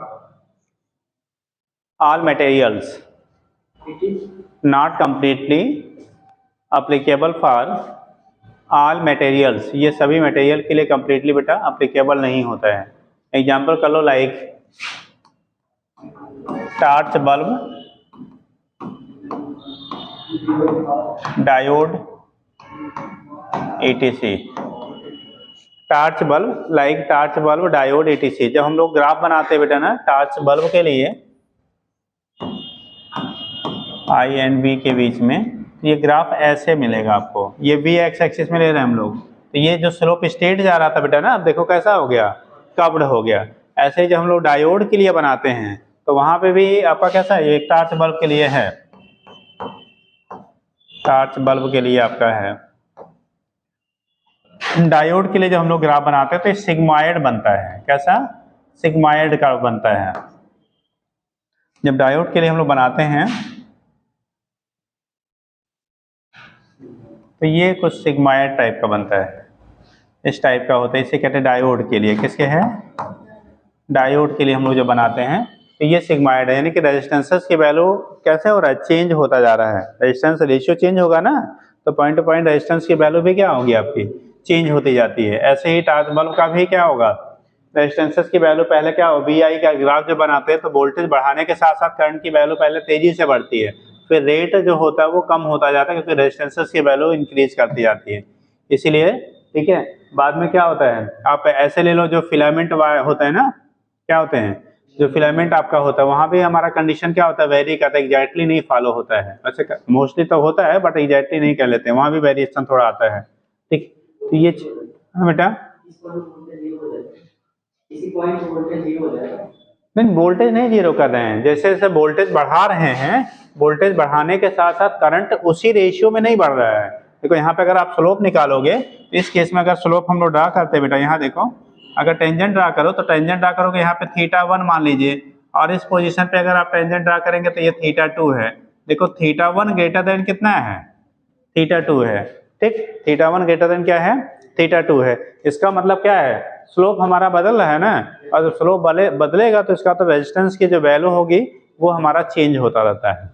all materials, not completely applicable for all materials। ये सभी मटेरियल के लिए completely बेटा applicable नहीं होता है। एग्जाम्पल कर लो, like torch bulb, diode, etc। Torch bulb like torch bulb diode etc। जब हम लोग ग्राफ बनाते हैं बेटा ना टार्च बल्ब के लिए आई एंड बी के बीच में, ये ग्राफ ऐसे मिलेगा आपको। ये वी एक्स एक्सिस में ले रहे हैं हम लोग, तो ये जो स्लोप स्ट्रेट जा रहा था बेटा ना, अब देखो कैसा हो गया, कर्व्ड हो गया। ऐसे ही जब हम लोग डायोड के लिए बनाते हैं तो वहां पे भी आपका कैसा है, ये टार्च बल्ब के लिए है, टार्च बल्ब के लिए आपका है। डायोड के लिए जब हम लोग ग्राफ बनाते हैं तो सिग्मॉइड बनता है, कैसा, सिग्मॉइड का बनता है। जब डायोड के लिए हम लोग बनाते हैं तो ये कुछ सिग्मॉइड टाइप का बनता है, इस टाइप का होता है, इसे कहते हैं डायोड के लिए। किसके है, डायोड के लिए हम लोग जब बनाते हैं तो ये सिग्मॉइड है, यानी कि रेजिस्टेंसेस की वैल्यू कैसे हो रहा है, चेंज होता जा रहा है। रेजिस्टेंस रेशियो चेंज होगा ना, तो पॉइंट टू पॉइंट रेजिस्टेंस की वैल्यू भी क्या होगी आपकी, चेंज होती जाती है। ऐसे ही टार्च बल्ब का भी क्या होगा, रेजिस्टेंसेस की वैल्यू पहले क्या हो, वी आई का ग्राफ जब बनाते हैं तो वोल्टेज बढ़ाने के साथ साथ करंट की वैल्यू पहले तेजी से बढ़ती है, फिर रेट जो होता है वो कम होता जाता है, क्योंकि रेजिस्टेंसेस की वैल्यू इंक्रीज करती जाती है। इसीलिए ठीक है, बाद में क्या होता है, आप ऐसे ले लो जो फिलामेंट होता है ना, क्या होते हैं, जो फिलामेंट आपका होता है वहां भी हमारा कंडीशन क्या होता है, वेरी करता है, एग्जैक्टली नहीं फॉलो होता है। वैसे मोस्टली तो होता है बट एग्जैक्टली नहीं कर लेते हैं, वहां भी वेरिएशन थोड़ा आता है। ठीक, तो ये हाँ बेटा, नहीं वोल्टेज नहीं जीरो कर रहे हैं, जैसे जैसे वोल्टेज बढ़ा रहे हैं, वोल्टेज बढ़ाने के साथ साथ करंट उसी रेशियो में नहीं बढ़ रहा है। देखो यहाँ पे अगर आप स्लोप निकालोगे, इस केस में अगर स्लोप हम लोग ड्रा करते हैं बेटा, यहाँ देखो अगर टेंजेंट ड्रा करो तो टेंजेंट ड्रा करोगे यहाँ पे θ1 मान लीजिए, और इस पोजीशन पे अगर आप टेंजेंट ड्रा करेंगे तो ये θ2 है। देखो θ1 ग्रेटर देन कितना है, θ2 है। ठीक, θ1 ग्रेटर देन क्या है, θ2 है। इसका मतलब क्या है, स्लोप हमारा बदल रहा है ना, और जब स्लोप बदलेगा तो इसका तो रेजिस्टेंस की जो वैल्यू होगी वो हमारा चेंज होता रहता है।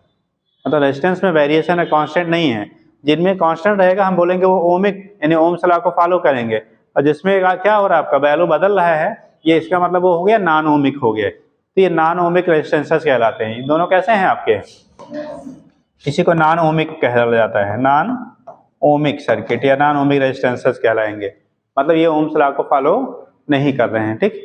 मतलब रेजिस्टेंस में वेरिएशन है, कांस्टेंट नहीं है। जिनमें कांस्टेंट रहेगा हम बोलेंगे वो ओमिक यानी ओम्स लॉ को फॉलो करेंगे, और जिसमें क्या हो रहा है आपका वैल्यू बदल रहा है, ये इसका मतलब वो हो गया नॉन ओमिक हो गया। तो ये नॉन ओमिक रेजिस्टेंसेस कहलाते हैं। ये दोनों कैसे हैं आपके, इसी को नॉन ओमिक कहा जाता है, नॉन ओमिक सर्किट या नॉन ओमिक रेजिस्टेंसेस कहलाएंगे। मतलब ये ओम्स लॉ को फॉलो नहीं कर रहे हैं। ठीक,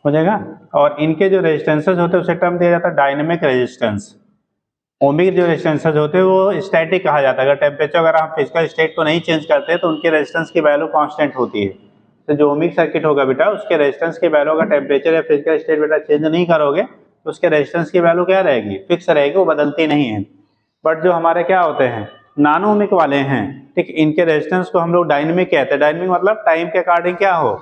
हो जाएगा। और इनके जो रेजिस्टेंसेस होते हैं उसे टर्म दिया जाता है डायनेमिक रेजिस्टेंस। ओमिक जो रेजिस्टेंसेस होते हैं वो स्टैटिक कहा जाता है। अगर टेम्परेचर अगर हम फिजिकल स्टेट को नहीं चेंज करते तो उनके रेजिस्टेंस की वैल्यू कांस्टेंट होती है। तो जो ओमिक सर्किट होगा बेटा उसके रेजिस्टेंस की वैल्यू अगर टेम्परेचर या फिजिकल स्टेट बेटा चेंज नहीं करोगे तो उसके रेजिस्टेंस की वैल्यू क्या रहेगी, फिक्स रहेगी, वो बदलती नहीं है। बट जो हमारे क्या होते हैं नॉन ओमिक वाले हैं, ठीक, इनके रेजिस्टेंस को हम लोग डायनेमिक कहते हैं। डायनेमिक मतलब टाइम के अकॉर्डिंग क्या हो,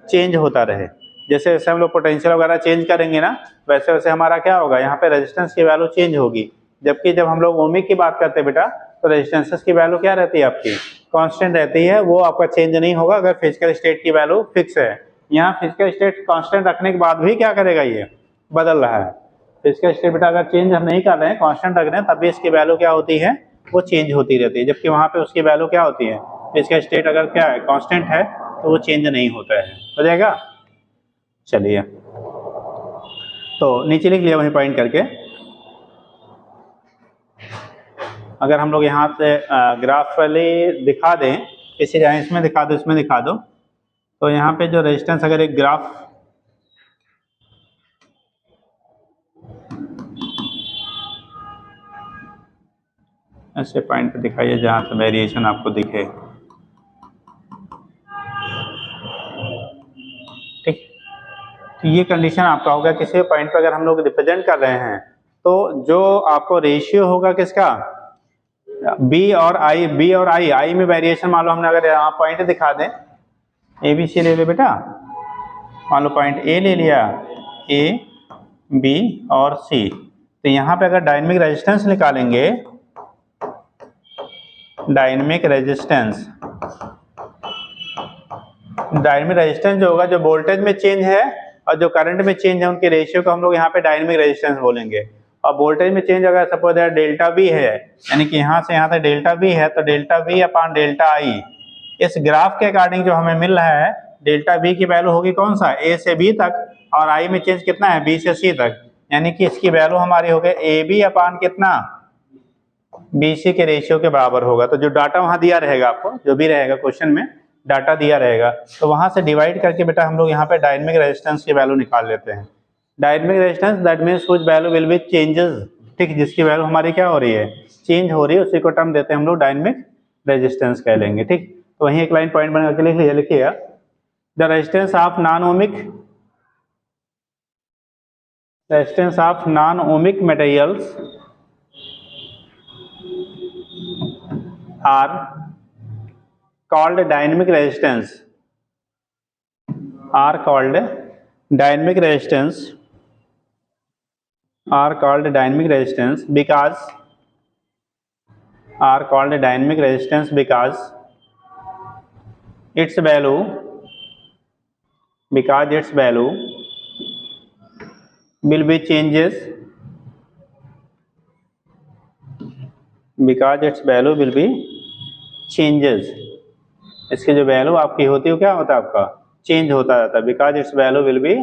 चेंज होता रहे। जैसे जैसे हम लोग पोटेंशियल वगैरह चेंज करेंगे ना, वैसे वैसे हमारा क्या होगा, यहाँ पे रेजिस्टेंस की वैल्यू चेंज होगी। जबकि जब हम लोग ओमिक की बात करते हैं बेटा तो रेजिस्टेंसेस की वैल्यू क्या रहती है आपकी, कांस्टेंट रहती है, वो आपका चेंज नहीं होगा अगर फिजिकल स्टेट की वैल्यू फिक्स है। यहाँ फिजिकल स्टेट कांस्टेंट रखने के बाद भी क्या करेगा, ये बदल रहा है। फिजिकल स्टेट बेटा अगर चेंज हम नहीं कर रहे हैं, कांस्टेंट रख रहे हैं, तब भी इसकी वैल्यू क्या होती है, वो चेंज होती रहती है। जबकि वहाँ पे उसकी वैल्यू क्या होती है, फिजिकल स्टेट अगर क्या है कांस्टेंट है तो वो चेंज नहीं होता है। हो जाएगा, चलिए तो नीचे लिख लिया वही पॉइंट करके। अगर हम लोग यहाँ से ग्राफ वाले दिखा दें, किसी जगह इसमें दिखा दो, इसमें दिखा दो, तो यहाँ पे जो रेजिस्टेंस अगर एक ग्राफ ऐसे पॉइंट पे दिखाइए जहाँ से वेरिएशन आपको दिखे। ठीक, तो ये कंडीशन आपका होगा किसी पॉइंट पे अगर हम लोग रिप्रेजेंट कर रहे हैं तो जो आपको रेशियो होगा किसका, बी और आई में वेरिएशन मान लो हमने अगर यहाँ पॉइंट दिखा दें, ए बी सी ले ले बेटा, मान लो पॉइंट ए ले लिया, ए बी और सी, तो यहाँ पे अगर डायनेमिक रेजिस्टेंस निकालेंगे, डायनेमिक रेजिस्टेंस जो होगा जो वोल्टेज में चेंज है और जो करंट में चेंज है उनके रेशियो को हम लोग यहाँ पे डायनेमिक रेजिस्टेंस बोलेंगे। और वोल्टेज में चेंज अगर सपोज डेल्टा वी है, यानी कि यहाँ से यहाँ तक डेल्टा वी है, तो डेल्टा वी अपॉन डेल्टा आई, इस ग्राफ के अकॉर्डिंग जो हमें मिल रहा है डेल्टा वी की वैल्यू होगी कौन सा, ए से बी तक, और आई में चेंज कितना है, बी से सी तक। यानी कि इसकी वैल्यू हमारी हो गई ए बी अपान कितना, बी सी के रेशियो के बराबर होगा। तो जो डाटा वहां दिया रहेगा, आपको जो भी रहेगा क्वेश्चन में डाटा दिया रहेगा, तो वहां से डिवाइड करके बेटा हम लोग यहाँ पे डायनेमिक रेजिस्टेंस की वैल्यू निकाल लेते हैं। Dynamic resistance that means which value will be changes, ठीक, जिसकी वैल्यू हमारी क्या हो रही है, चेंज हो रही है, उसी को टर्म देते हैं हम लोग डायनेमिक रेजिस्टेंस कह लेंगे। ठीक, तो वहीं एक लाइन पॉइंट बना के लिख लिया, लिखिएगा the resistance of non ohmic materials are called dynamic resistance, are called dynamic resistance, are called dynamic resistance because are called dynamic resistance because its value will be changes, because its value will be changes, इसकी जो वैल्यू आपकी होती है वो क्या होता है, आपका चेंज होता रहता है, because it's value will be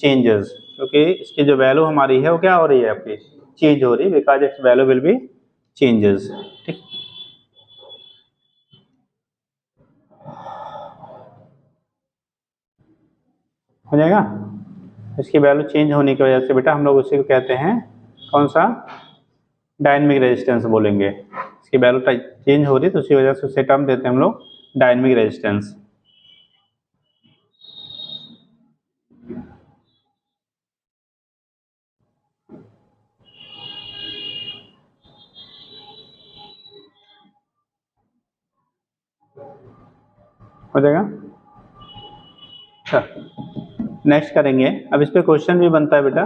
changes, क्योंकि इसकी जो वैल्यू हमारी है वो क्या हो रही है, आपकी चेंज हो रही है, because it's value will be changes. ठीक, हो जाएगा। इसकी वैल्यू चेंज होने की वजह से बेटा हम लोग उसी को कहते हैं कौन सा, डायनेमिक रेजिस्टेंस बोलेंगे। इसकी वैल्यू चेंज हो रही है तो उसी वजह से उसे टर्म देते हैं हम लोग डायनेमिक रेजिस्टेंस। हो जाएगा। नेक्स्ट करेंगे, अब इस पे क्वेश्चन भी बनता है बेटा,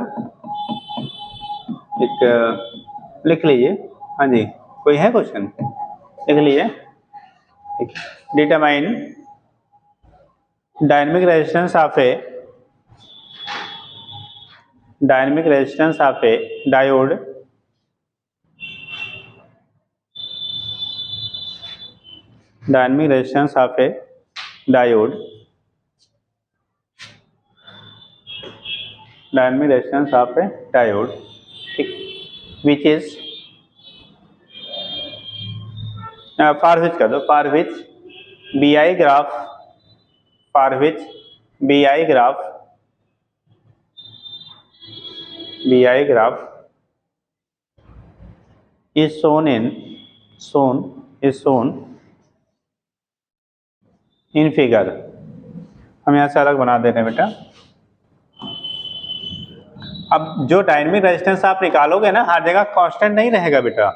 एक लिख लीजिए। हाँ जी, कोई है क्वेश्चन, लिख लीजिए। Determine dynamic resistance of A diode dynamic resistance of a diode, dynamic resistance of a diode, ठीक, which is for which कर दो, for which BI graph, for which BI graph is shown in figure। हम यहाँ से अलग बना दे रहे हैं बेटा। अब जो डायनेमिक रेजिस्टेंस आप निकालोगे ना, हर जगह कांस्टेंट नहीं रहेगा बेटा।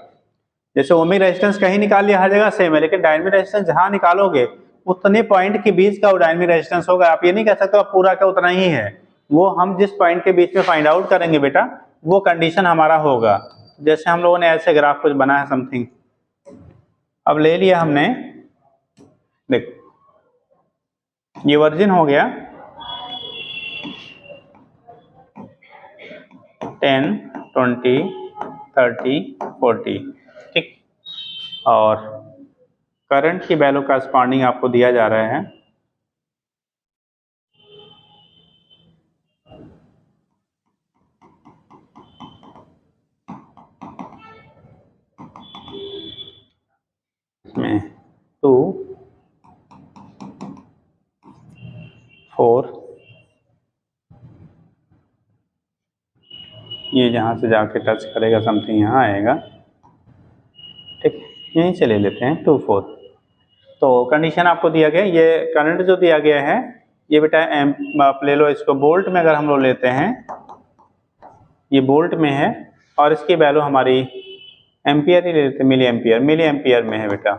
जैसे ओमिक रेजिस्टेंस कहीं निकाल लिया, हर जगह सेम है, लेकिन डायनेमिक रेजिस्टेंस जहां निकालोगे उतने पॉइंट के बीच का वो डायनेमिक रेजिस्टेंस होगा। आप ये नहीं कह सकते आप पूरा का उतना ही है, वो हम जिस पॉइंट के बीच में फाइंड आउट करेंगे बेटा, वो कंडीशन हमारा होगा। जैसे हम लोगों ने ऐसे ग्राफ कुछ बना है समथिंग, अब ले लिया हमने, देख ये वर्जिन हो गया 10, 20, 30, 40, ठीक, और करंट की वैल्यू करस्पॉन्डिंग आपको दिया जा रहा है इसमें 2, 4, ये जहाँ से जाके टच करेगा समथिंग यहाँ आएगा, ठीक, यहीं से ले लेते हैं 2, 4। तो कंडीशन आपको दिया गया, ये करंट जो दिया गया है ये बेटा आप ले लो इसको बोल्ट में, अगर हम लोग लेते हैं ये बोल्ट में है, और इसकी वैल्यू हमारी एम्पियर ही ले लेते हैं, मिली एम्पियर में है बेटा।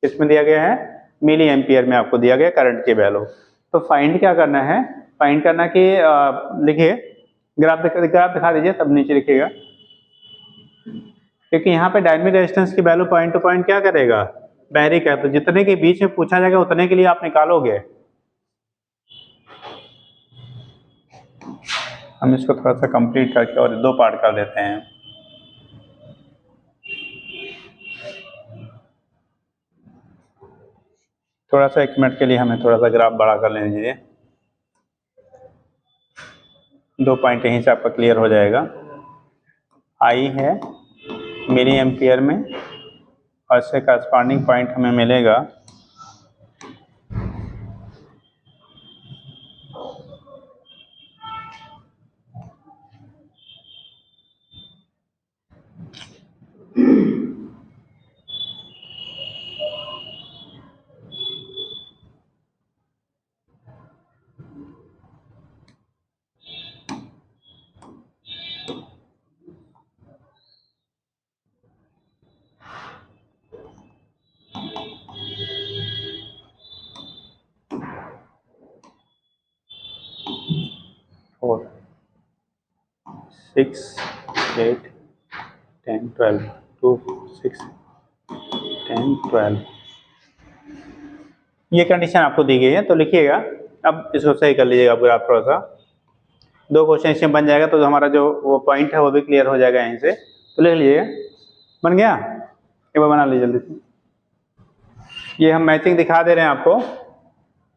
किसमें दिया गया है, मिली एम्पियर में आपको दिया गया करंट की वैल्यू। तो फाइंड क्या करना है, फाइंड करना कि लिखिए, ग्राफ दिखा दीजिए तब नीचे लिखिएगा, क्योंकि यहाँ पे डायनेमिक रेजिस्टेंस की वैल्यू पॉइंट टू पॉइंट क्या करेगा, वेरी कर, तो जितने के बीच में पूछा जाएगा उतने के लिए आप निकालोगे। हम इसको थोड़ा सा कंप्लीट करके और 2 पार्ट कर देते हैं। थोड़ा सा 1 मिनट के लिए हमें थोड़ा सा ग्राफ बड़ा कर लेने दीजिए। 2 पॉइंट यहीं से आपका क्लियर हो जाएगा। आई है मिली एम्पियर में और इससे करस्पॉन्डिंग पॉइंट हमें मिलेगा फोर 6 8 10 12 2 6 10 12 ये कंडीशन आपको दी गई है, तो लिखिएगा। अब इसको सही कर लीजिएगा पूरा आप, थोड़ा सा 2 क्वेश्चन इसमें बन जाएगा तो हमारा जो वो पॉइंट है वो भी क्लियर हो जाएगा यहीं से। तो लिख लीजिएगा, बन गया। एक बार बना लीजिए जल्दी से। ये हम मैचिंग दिखा दे रहे हैं आपको,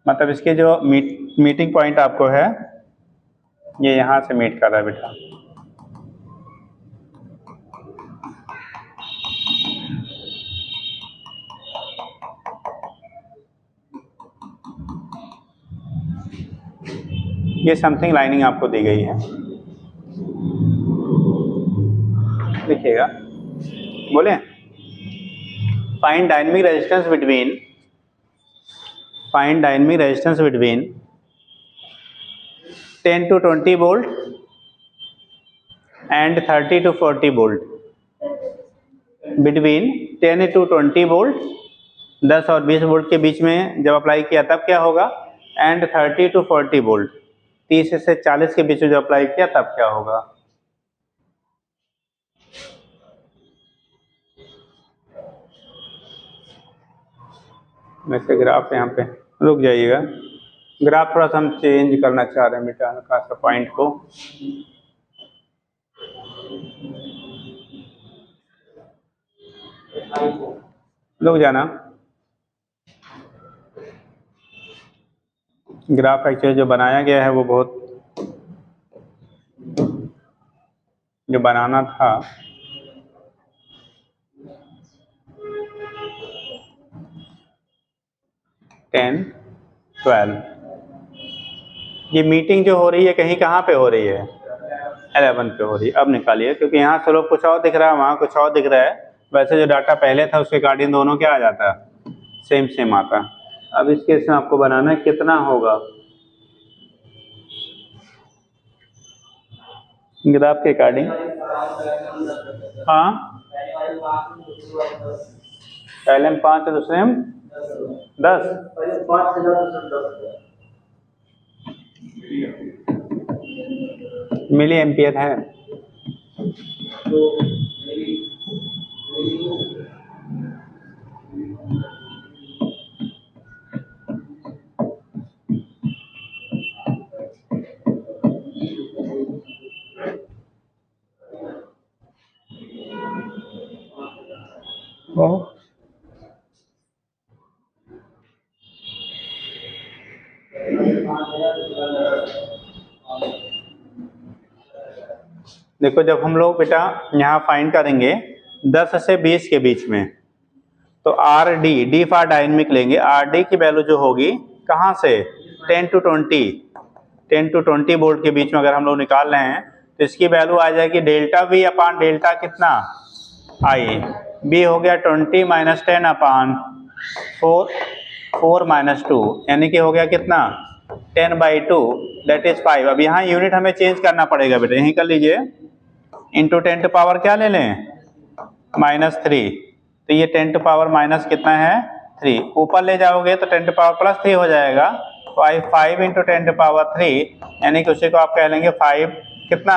मतलब इसके जो मीटिंग पॉइंट आपको है ये यहाँ से मीट कर रहा है बेटा। ये समथिंग लाइनिंग आपको दी गई है, देखिएगा। बोले find dynamic resistance between 10 to 20 volt and 30 to 40 volt. Between 10 to 20 volt, 10 और 20 वोल्ट के बीच में जब अप्लाई किया तब क्या होगा, एंड 30 to 40 वोल्ट, 30 से 40 के बीच में जो अप्लाई किया तब क्या होगा। वैसे ग्राफ यहाँ पे रुक जाइएगा, ग्राफ थोड़ा सा हम चेंज करना चाह रहे हैं बेटा, हल्का सा पॉइंट को। रुक जाना, ग्राफ एक्चुअली जो बनाया गया है वो बहुत, जो बनाना था टेन 12, ये मीटिंग जो हो रही है कहीं कहाँ पे हो रही है, 11 पे हो रही है। अब निकालिए, क्योंकि यहाँ स्लोप कुछ और दिख रहा है, वहाँ कुछ और दिख रहा है। वैसे जो डाटा पहले था उसके अकॉर्डिंग दोनों क्या आ जाता है, सेम आता। अब इस केस में आपको बनाना है कितना होगा ग्राफ के अकॉर्डिंग। हाँ, पहले में 5 है, दूसरे में 10। मिली एम्पियर है। देखो जब हम लोग बेटा यहाँ फाइंड करेंगे 10 से 20 के बीच में, तो आर डी फॉर डायनेमिक लेंगे। आर डी की वैल्यू जो होगी कहाँ से, 10 to 20 वोल्ट के बीच में अगर हम लोग निकाल रहे हैं तो इसकी वैल्यू आ जाएगी डेल्टा वी अपान डेल्टा कितना आई। बी हो गया 20 - 10 अपान 4 - 2, यानी कि हो गया कितना 10/2, दैट इज 5। अब यहाँ यूनिट हमें चेंज करना पड़ेगा बेटा, यहीं कर लीजिए। इंटू 10 टू पावर क्या ले लें, -3, तो ये 10 टू पावर माइनस कितना है 3, ऊपर ले जाओगे तो 10 टू पावर +3 हो जाएगा। 5 × 10 टू पावर 3, यानी कि उसी को आप कह लेंगे 5 कितना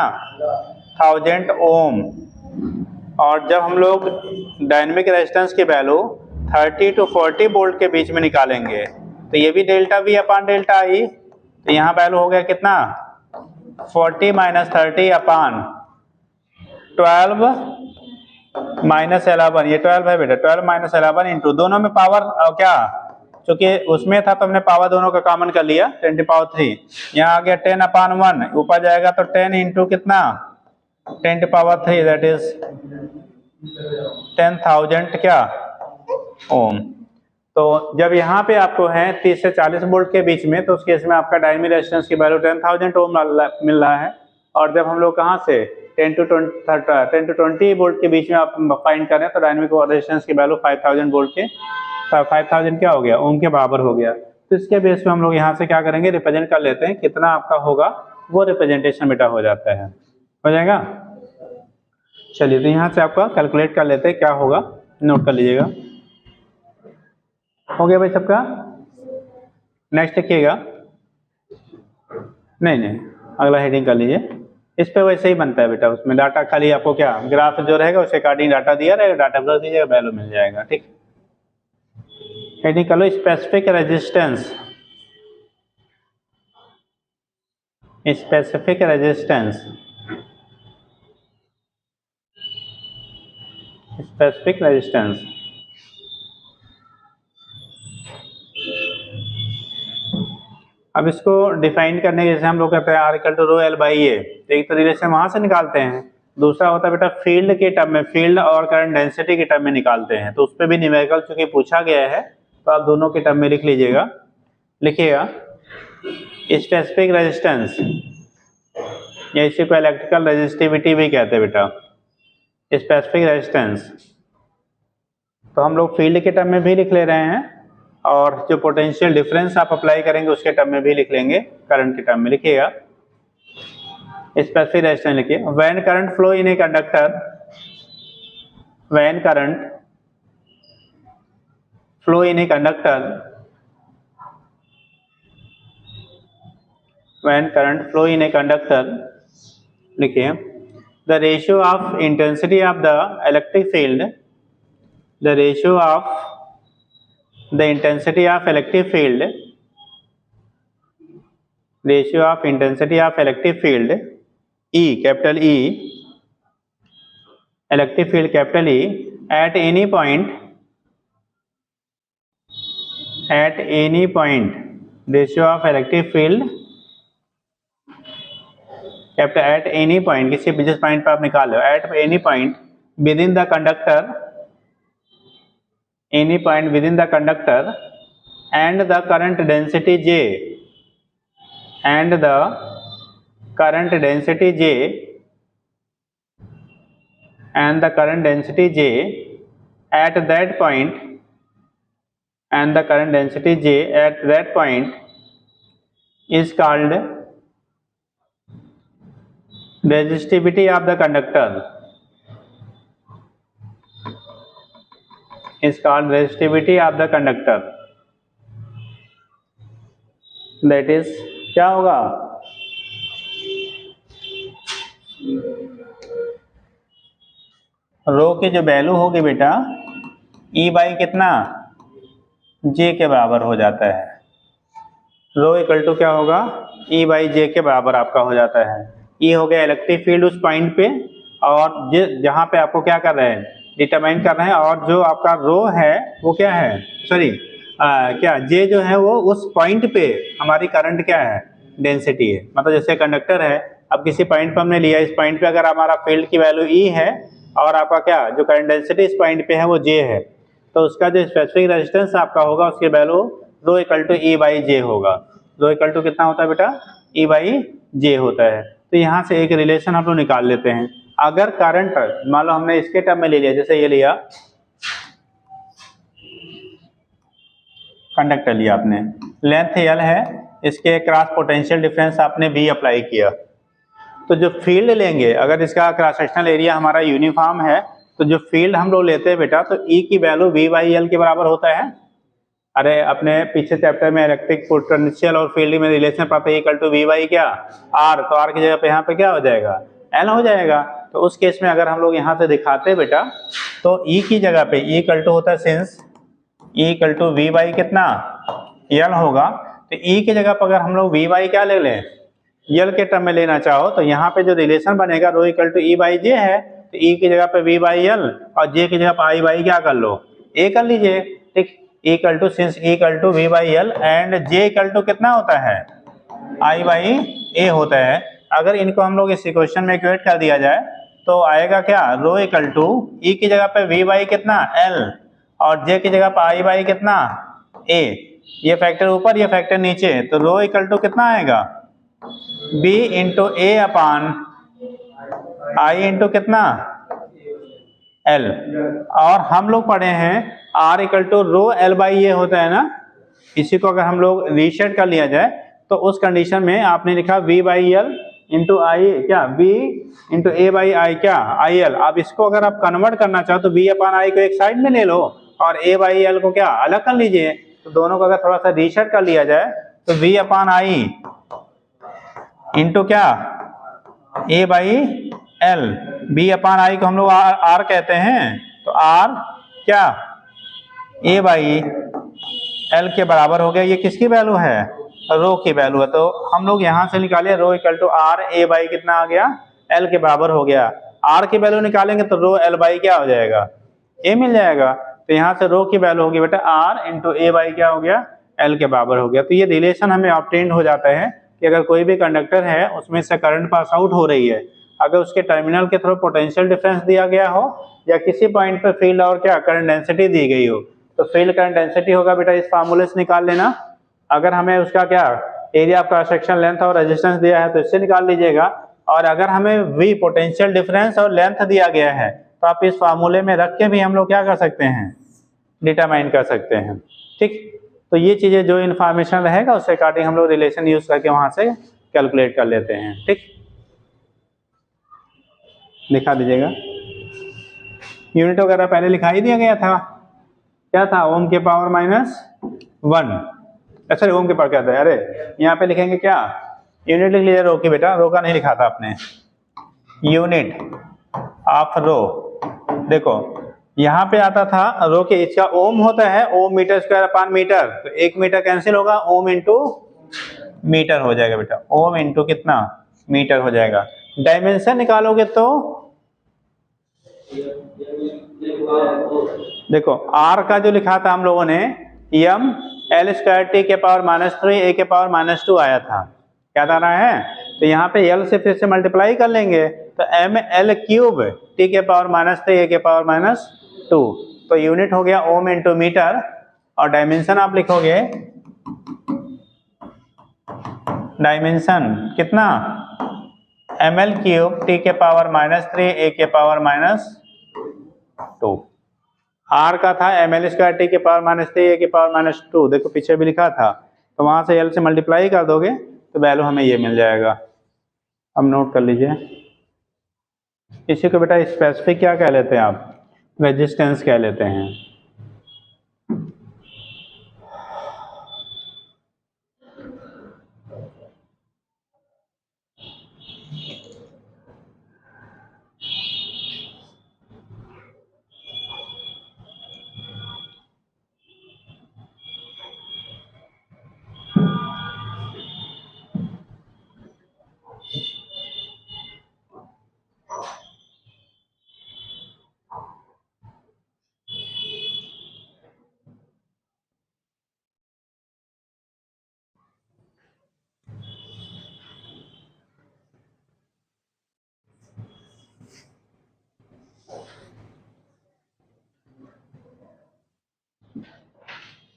1000 ओम। और जब हम लोग डायनेमिक रेजिस्टेंस की वैल्यू 30 to 40 वोल्ट के बीच में निकालेंगे तो ये भी डेल्टा वी अपान डेल्टा आई, तो यहाँ वैल्यू हो गया कितना 40 - 30 अपान 12 - 11, ये 12 है बेटा, 12 - 11 इंटू दोनों में पावर क्या चूंकि उसमें था तो हमने पावर दोनों का कॉमन कर लिया 10⁻3। यहाँ आ गया 10/1, ऊपर जाएगा तो 10 इंटू कितना 10⁻3 दैट इज 10,000 क्या ओम। तो जब यहाँ पे आपको है 30 से 40 वोल्ट के बीच में, तो उस केस में आपका डायनेमिक रेजिस्टेंस की वैल्यू 10,000 ओम मिल रहा है। और जब हम लोग कहाँ से 10 to 20 वोल्ट के बीच में आप फाइंड करें तो डायनेमिक रेजिस्टेंस की वैल्यू 5,000 वोल्ट के 5,000 क्या हो गया ओम के बराबर हो गया। तो इसके बेस पे हम लोग यहाँ से क्या करेंगे रिप्रेजेंट कर लेते हैं, कितना आपका होगा वो रिप्रेजेंटेशन बेटा हो जाता है, हो जाएगा। चलिए तो यहाँ से आपका कैलकुलेट कर लेते हैं क्या होगा, नोट कर लीजिएगा। हो गया भाई सबका, नेक्स्ट लिखिएगा। नहीं अगला हेडिंग कर लीजिए। इस पे वैसे ही बनता है बेटा, उसमें डाटा खाली आपको क्या ग्राफ जो रहेगा उसके अकॉर्डिंग डाटा दिया रहेगा, डाटा भर दीजिएगा वैल्यू मिल जाएगा। ठीक, हेडिंग कर लो specific resistance. Specific resistance, specific resistance. अब इसको डिफाइन करने के जैसे हम लोग कहते हैं R = रो L बाई ए, एक तो रिलेशन वहां से निकालते हैं, दूसरा होता है बेटा फील्ड के टर्म में, फील्ड और करंट डेंसिटी के टर्म में निकालते हैं। तो उस पर भी न्यूमेरिकल चूंकि पूछा गया है तो आप दोनों के टर्म में लिख लीजिएगा। लिखिएगा स्पेसिफिक रेजिस्टेंस, या इसी को इलेक्ट्रिकल रेजिस्टिविटी भी कहते हैं बेटा, स्पेसिफिक रेजिस्टेंस। तो हम लोग फील्ड के टर्म में भी लिख ले रहे हैं और जो पोटेंशियल डिफरेंस आप अप्लाई करेंगे उसके टर्म में भी लिख लेंगे, करंट के टर्म में। लिखिएगा स्पेसिफिक रेजिस्टेंस लिखिए, when current flow in a conductor, when current flow in a conductor, when current flow in a conductor, लिखिए the ratio of intensity of the electric field, the ratio of the intensity of electric field, ratio of intensity of electric field E, capital E, electric field capital E at any point, at any point, ratio of electric field capital at any point, किसी जिस पॉइंट पर आप निकाल लो, at any point within the conductor, any point within the conductor and the current density J, and the current density J, and the current density J at that point, and the current density J at that point is called resistivity of the conductor, is called resistivity of the conductor, that is क्या होगा रो की जो वैल्यू होगी बेटा E बाई कितना J के बराबर हो जाता है। रो इक्वल टू क्या होगा E बाई J के बराबर आपका हो जाता है। E हो गया इलेक्ट्रिक फील्ड उस पॉइंट पे, और जहां पे आपको क्या कर रहे हैं डिटरमाइन कर रहे हैं, और जो आपका रो है वो क्या है, सॉरी क्या J जो है वो उस पॉइंट पे हमारी करंट क्या है डेंसिटी है। मतलब जैसे कंडक्टर है, अब किसी पॉइंट पर हमने लिया, इस पॉइंट पे अगर हमारा फील्ड की वैल्यू E है और आपका क्या जो करंट डेंसिटी इस पॉइंट पे है वो J है, तो उसका जो स्पेसिफिक रेजिस्टेंस आपका होगा उसकी value rho equal to E by J होगा। रो इक्वल टू कितना होता है बेटा E बाई J होता है। तो यहाँ से एक रिलेशन हम लोग निकाल लेते हैं। अगर करंट मान लो हमने इसके टर्म में ले लिया, जैसे ये लिया कंडक्टर लिया आपने, लेंथ L है, इसके क्रॉस पोटेंशियल डिफरेंस आपने V अप्लाई किया, तो जो फील्ड लेंगे अगर इसका क्रॉस सेक्शनल एरिया हमारा यूनिफॉर्म है तो जो फील्ड हम लोग लेते हैं बेटा तो E की वैल्यू V बाई L के बराबर होता है। अरे अपने पीछे चैप्टर में इलेक्ट्रिक पोटेंशियल और फील्ड में रिलेशन पाते हैं इक्वल टू V बाई क्या R, तो R की जगह पे यहाँ पे क्या हो जाएगा L हो जाएगा। तो उस केस में अगर हम लोग यहाँ से दिखाते हैं बेटा तो E की जगह पे E इक्वल टू होता है since E equal to V by कितना L होगा, तो E की जगह पर अगर हम लोग V बाई क्या ले लें L के टर्म में लेना चाहो तो यहाँ पे जो रिलेशन बनेगा rho equal to E by J है, तो E की जगह पे V बाई L और J की जगह पे I बाई क्या कर लो A कर लीजिए। ठीक, equal to since equal to V by L and J equal to कितना होता है आई बाई ए होता है। अगर इनको हम लोग इस इक्वेशन में इक्वेट कर दिया जाए तो आएगा क्या रो इक्वल टू ई की जगह पे वी बाई कितना एल और जे की जगह पे आई बाई कितना ए, ये फैक्टर ऊपर ये फैक्टर नीचे, तो रो इक्वल टू कितना आएगा B into A upon I into कितना एल। और हम लोग पढ़े हैं R equal to rho L by A होता है ना, इसी को अगर हम लोग रीसेट कर लिया जाए तो उस कंडीशन में आपने लिखा V by L into I क्या B into A by I क्या आई एल। अब इसको अगर आप कन्वर्ट करना चाहो तो बी अपान आई को एक साइड में ले लो और ए बाई एल को क्या अलग कर लीजिए। तो दोनों को अगर थोड़ा सा रीसेट कर लिया जाए तो वी अपान आई इंटू क्या ए बाई एल, बी अपान आई को हम लोग आर कहते हैं तो आर क्या ए बाई एल के बराबर हो गया। ये किसकी वैल्यू है रो की वैल्यू है, तो हम लोग यहां से निकाले rho equal to R A by कितना आ गया एल के बराबर हो गया। आर की वैल्यू निकालेंगे तो रो एल बाई क्या हो जाएगा ए मिल जाएगा। तो यहाँ से रो की वैल्यू होगी बेटा आर इंटू ए बाई क्या हो गया एल के बराबर हो गया। तो ये रिलेशन हमें ऑब्टेन हो जाता है कि अगर कोई भी कंडक्टर है उसमें से करंट पास आउट हो रही है, अगर उसके टर्मिनल के थ्रू पोटेंशियल डिफरेंस दिया गया हो या किसी पॉइंट पर फील्ड और क्या करंट डेंसिटी दी गई हो, तो फील्ड करंट डेंसिटी होगा बेटा इस फार्मूले से निकाल लेना। अगर हमें उसका क्या area of cross section length और रेजिस्टेंस दिया है तो इससे निकाल लीजिएगा, और अगर हमें वी पोटेंशियल डिफरेंस और लेंथ दिया गया है तो आप इस फार्मूले में रख के भी हम लोग क्या कर सकते हैं डिटरमाइन कर सकते हैं। ठीक, तो ये चीजें जो इन्फॉर्मेशन रहेगा उससे अकॉर्डिंग हम लोग रिलेशन यूज करके वहां से कैलकुलेट कर लेते हैं। ठीक, दिखा दीजिएगा यूनिट वगैरह पहले लिखा ही दिया गया था, क्या था ओम के पावर -1, सॉरी ओम के पावर क्या था, अरे यहाँ पे लिखेंगे क्या यूनिट लिख लीजिए रो की, बेटा रो का नहीं लिखा था आपने, यूनिट ऑफ रो। देखो यहाँ पे आता था रो के, इसका ओम होता है ओम मीटर स्क्वायर अपान मीटर, तो 1 मीटर कैंसिल होगा ओम इंटू मीटर हो जाएगा बेटा, ओम इंटू कितना मीटर हो जाएगा। डायमेंशन निकालोगे तो देखो आर का जो लिखा था हम लोगों ने एम एल स्क्वायर टी के पावर -3 ए के पावर -2 आया था, याद आ रहा है। तो यहाँ पे एल से फिर से मल्टीप्लाई कर लेंगे तो एम एल क्यूब टी के पावर -3 ए के पावर -2, तो यूनिट हो गया ओम इंटू मीटर, और डायमेंशन आप लिखोगे डायमेंशन कितना एम एल क्यूब टी के पावर -3 ए के पावर -2। आर का था एम एल स्क्वायर टी के पावर -3 ए के पावर -2, देखो पीछे भी लिखा था, तो वहां से एल से मल्टीप्लाई कर दोगे तो वैल्यू हमें ये मिल जाएगा। अब नोट कर लीजिए, इसी को बेटा स्पेसिफिक क्या कह लेते हैं आप रेजिस्टेंस कह लेते हैं।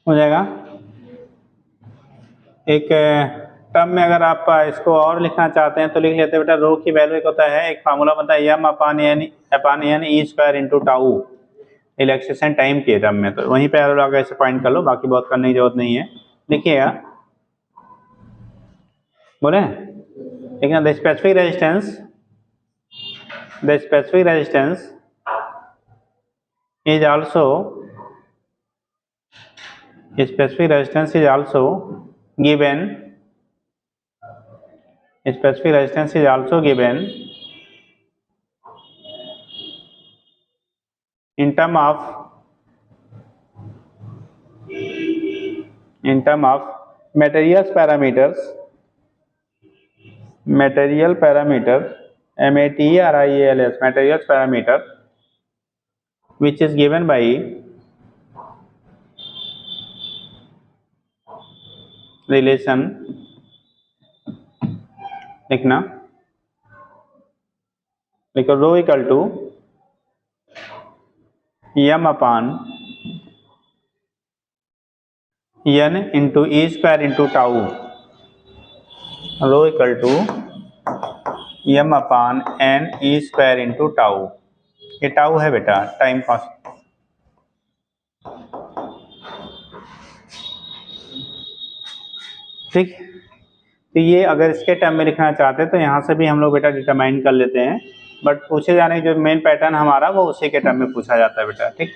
हो जाएगा। एक टर्म में अगर आप इसको और लिखना चाहते हैं तो लिख लेते हैं बेटा, रो की वैल्यू एक होता है, एक फार्मूला बनता है m upon n e square into tau relaxation time के टर्म में, तो वहीं पे एरो लगा ऐसे पॉइंट कर लो, बाकी बहुत करने की जरूरत नहीं है। लिखिएगा, बोले लेकिन the specific resistance is also specific resistance is also given in term of material parameter MATERIALS materials parameter which is given by relation लिखना, लिखो rho equal to m upon n into e square into tau, rho equal to m upon n e square into tau. ये टाउ है बेटा, टाइम कांस्टेंट। ठीक, तो ये अगर इसके टर्म में लिखना चाहते हैं तो यहाँ से भी हम लोग बेटा डिटरमाइन कर लेते हैं, बट पूछे जाने जो मेन पैटर्न हमारा वो उसी के टर्म में पूछा जाता है बेटा। ठीक,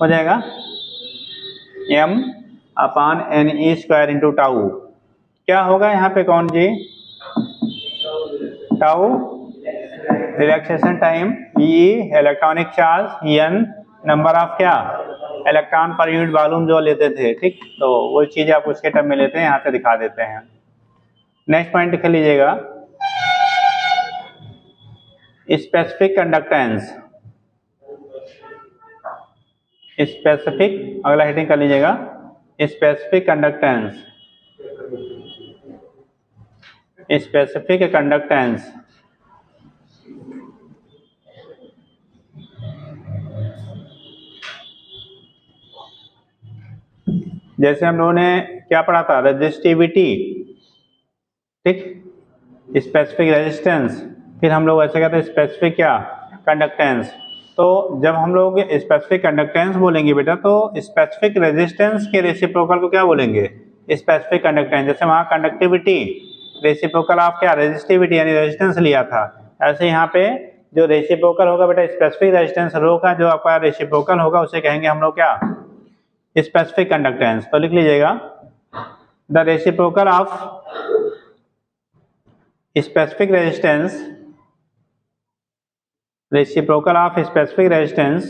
हो जाएगा m upon n e square into tau. क्या होगा यहाँ पे कौन जी? Tau relaxation time, e electronic charge, n number of क्या इलेक्ट्रॉन पर यूनिट वॉल्यूम जो लेते थे। ठीक, तो वो चीज़ आप उसके टर्म में लेते हैं, यहाँ से दिखा देते हैं। नेक्स्ट पॉइंट लिख लीजिएगा, स्पेसिफिक कंडक्टेंस। स्पेसिफिक अगला हेडिंग कर लीजिएगा, स्पेसिफिक कंडक्टेंस। स्पेसिफिक कंडक्टेंस जैसे हम लोगों ने क्या पढ़ा था, रेजिस्टिविटी। ठीक, स्पेसिफिक रेजिस्टेंस, फिर हम लोग ऐसे कहते हैं स्पेसिफिक क्या कंडक्टेंस। तो जब हम लोग स्पेसिफिक कंडक्टेंस बोलेंगे बेटा तो स्पेसिफिक रेजिस्टेंस के रेसिप्रोकल को क्या बोलेंगे? Specific conductance. जैसे वहाँ कंडक्टिविटी रेसिप्रोकल ऑफ क्या रेजिस्टिविटी यानी रेजिस्टेंस लिया था, ऐसे यहाँ पे जो रेसिप्रोकल होगा बेटा स्पेसिफिक रेजिस्टेंस रो का जो आपका रेसिप्रोकल होगा उसे कहेंगे हम लोग क्या स्पेसिफिक कंडक्टेंस। तो लिख लीजिएगा, the reciprocal of specific resistance, reciprocal of specific resistance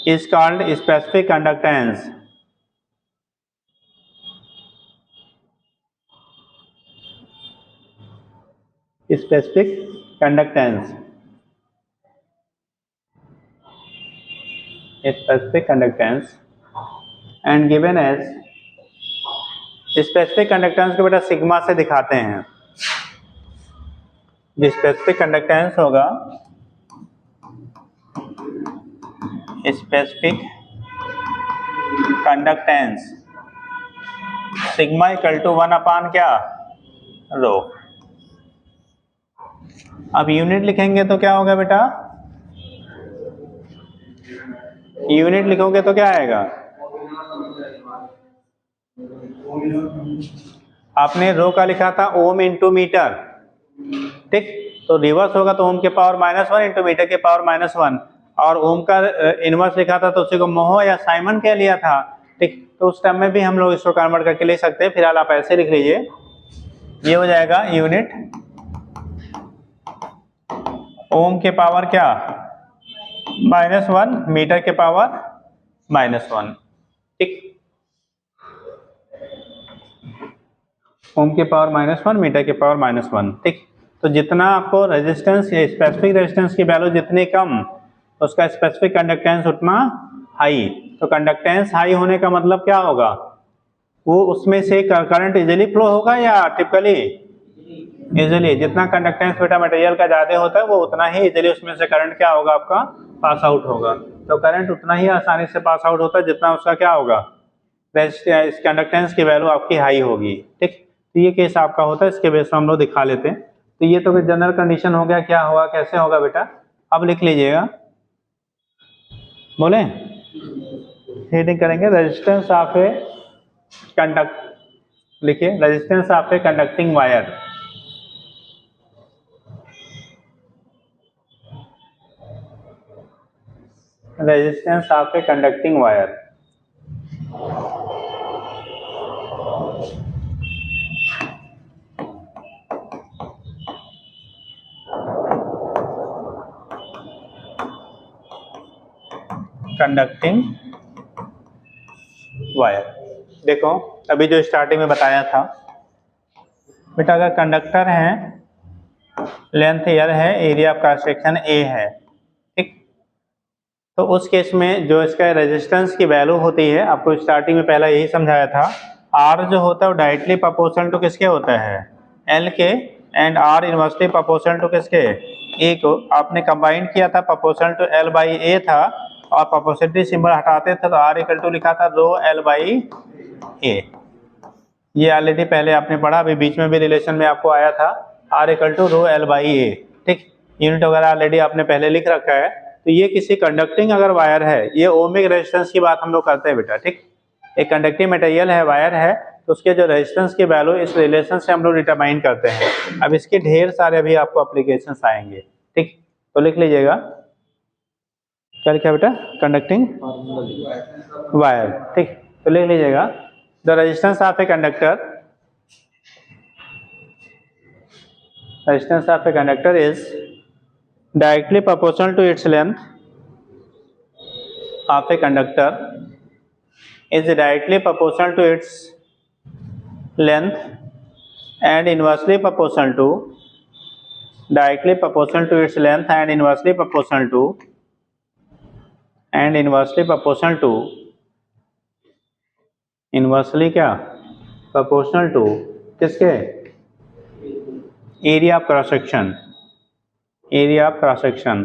is called specific conductance। specific conductance, specific conductance and given as specific conductance को बेटा सिग्मा से दिखाते हैं। जो स्पेसिफिक कंडक्टेंस होगा, specific conductance sigma equal to 1 upon क्या रो। अब यूनिट लिखेंगे तो क्या होगा बेटा, यूनिट लिखोगे तो क्या आएगा, आपने रो का लिखा था ओम इंटू मीटर। ठीक, तो रिवर्स होगा तो ओम के पावर -1 इंटू मीटर के पावर -1, और ओम का इनवर्स लिखा था तो उसी को मोह या साइमन कह लिया था। ठीक, तो उस टाइम में भी हम लोग इसको कन्वर्ट करके ले सकते हैं। फिलहाल आप ऐसे लिख लीजिए, ये हो जाएगा यूनिट ओम के पावर क्या -1 मीटर के पावर -1। ठीक, ओम के पावर -1 मीटर के पावर -1। ठीक, तो जितना आपको रेजिस्टेंस स्पेसिफिक रेजिस्टेंस की वैल्यू जितनी कम उसका स्पेसिफिक कंडक्टेंस उतना हाई। तो कंडक्टेंस हाई होने का मतलब क्या होगा, वो उसमें से करंट इजीली फ्लो होगा या टिपिकली इजीली। जितना कंडक्टेंस बेटा मटेरियल का ज़्यादा होता है वो उतना ही इजीली उसमें से करंट क्या होगा आपका पास आउट होगा। तो करंट उतना ही आसानी से पास आउट होता है जितना उसका क्या होगा इस कंडक्टेंस की वैल्यू आपकी हाई होगी। ठीक, तो ये केस आपका होता है, इसके बेस पर हम लोग दिखा लेते हैं। तो ये तो जनरल कंडीशन हो गया, क्या होगा कैसे होगा बेटा। अब लिख लीजिएगा, बोले हेडिंग करेंगे रेजिस्टेंस ऑफ ए कंडक्ट, लिखिए resistance of a conducting wire. Resistance of a conducting wire. Conducting wire, देखो अभी जो स्टार्टिंग में बताया था बेटा, अगर कंडक्टर है, लेंथ एल है, area of cross section A है। ठीक, तो उस केस में जो इसका रेजिस्टेंस की वैल्यू होती है, आपको स्टार्टिंग में पहला यही समझाया था, आर जो होता है वो डायरेक्टली प्रोपोर्शनल टू किसके होता है, एल के, and R inversely proportional to किसके, ए को। आपने कंबाइन किया था, proportional to L by A था, और प्रोपोर्शनलिटी सिंबल हटाते थे तो आर इक्वल टू लिखा था रो एल बाई ए। ये ऑलरेडी पहले आपने पढ़ा, अभी बीच में भी रिलेशन में आपको आया था, R equal to rho L by A. ठीक, यूनिट वगैरह ऑलरेडी आपने पहले लिख रखा है। तो ये किसी कंडक्टिंग अगर वायर है, ये ओमिक रेजिस्टेंस की बात हम लोग करते हैं बेटा। ठीक, एक कंडक्टिंग मटेरियल है, वायर है, तो उसके जो रेजिस्टेंस की वैल्यू इस रिलेशन से हम लोग डिटरमाइन करते हैं। अब इसके ढेर सारे अभी आपको एप्लीकेशंस आएंगे। ठीक, तो लिख लीजिएगा, क्या लिखा बेटा, कंडक्टिंग वायर। ठीक, तो लिख लीजिएगा, the resistance of a conductor, resistance of a conductor is directly proportional to its length of a conductor is directly proportional to its length and inversely proportional to directly proportional to its length and inversely proportional to inversely क्या proportional to किसके, area of cross section, area of cross section,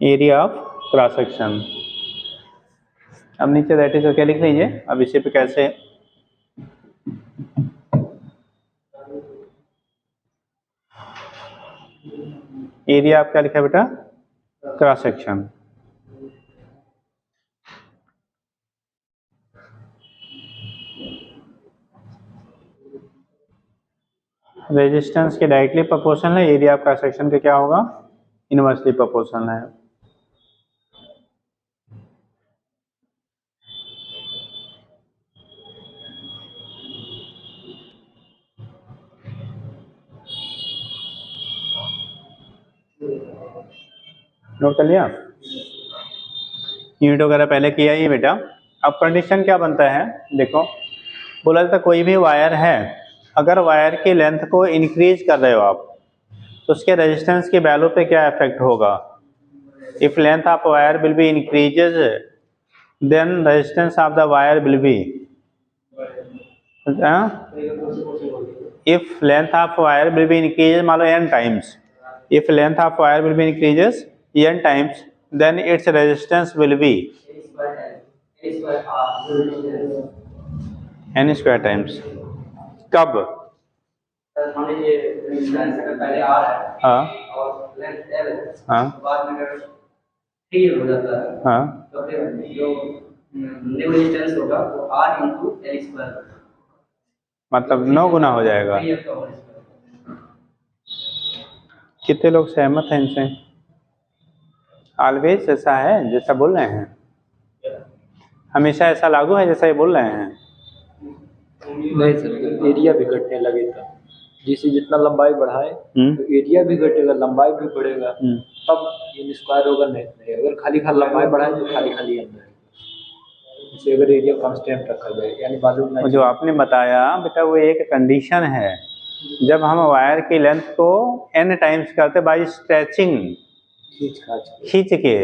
area of cross section. अब नीचे दैट इज क्या लिख लीजिए। अब इसी पे कैसे, एरिया आप क्या लिखा है बेटा, क्रॉस सेक्शन। रेजिस्टेंस के डायरेक्टली प्रोपोर्शनल है, एरिया ऑफ क्रॉस सेक्शन के क्या होगा, इनवर्सली प्रोपोर्शनल है। नोट कर लिया, यूनिट वगैरह पहले किया ही बेटा। अब कंडीशन क्या बनता है, देखो बोला जाता कोई भी वायर है, अगर वायर की लेंथ को इंक्रीज कर रहे हो आप, तो उसके रेजिस्टेंस की वैल्यू पे क्या इफेक्ट होगा। If length of wire will be increases then resistance of the wire will be, if length of wire will be increases मान लो n times, if length of wire will be increases n times then its resistance will be n square times. कब, हाँ हाँ हाँ, तो फिर जो न्यू रेजिस्टेंस होगा वो R इंटू एल स्क्वायर, मतलब 9 गुना हो जाएगा। कितने लोग सहमत हैं इनसे, ऑलवेज ऐसा है जैसा बोल रहे हैं, हमेशा ऐसा लागू है जैसा ये बोल रहे हैं। नहीं सर, एरिया भी घटने लगेगा, जैसे जितना लंबाई बढ़ाए तो एरिया भी घटेगा, लंबाई भी बढ़ेगा, तब ये स्क्वायर होगा। नहीं अगर खाली लंबाई बढ़ाए तो खाली अंदर, जैसे अगर एरिया कांस्टेंट रखा जाए, यानी मालूम नहीं। जो आपने बताया बेटा वो एक कंडीशन है, जब हम वायर की लेंथ को n टाइम्स करते बाई स्ट्रेचिंग, खींच के,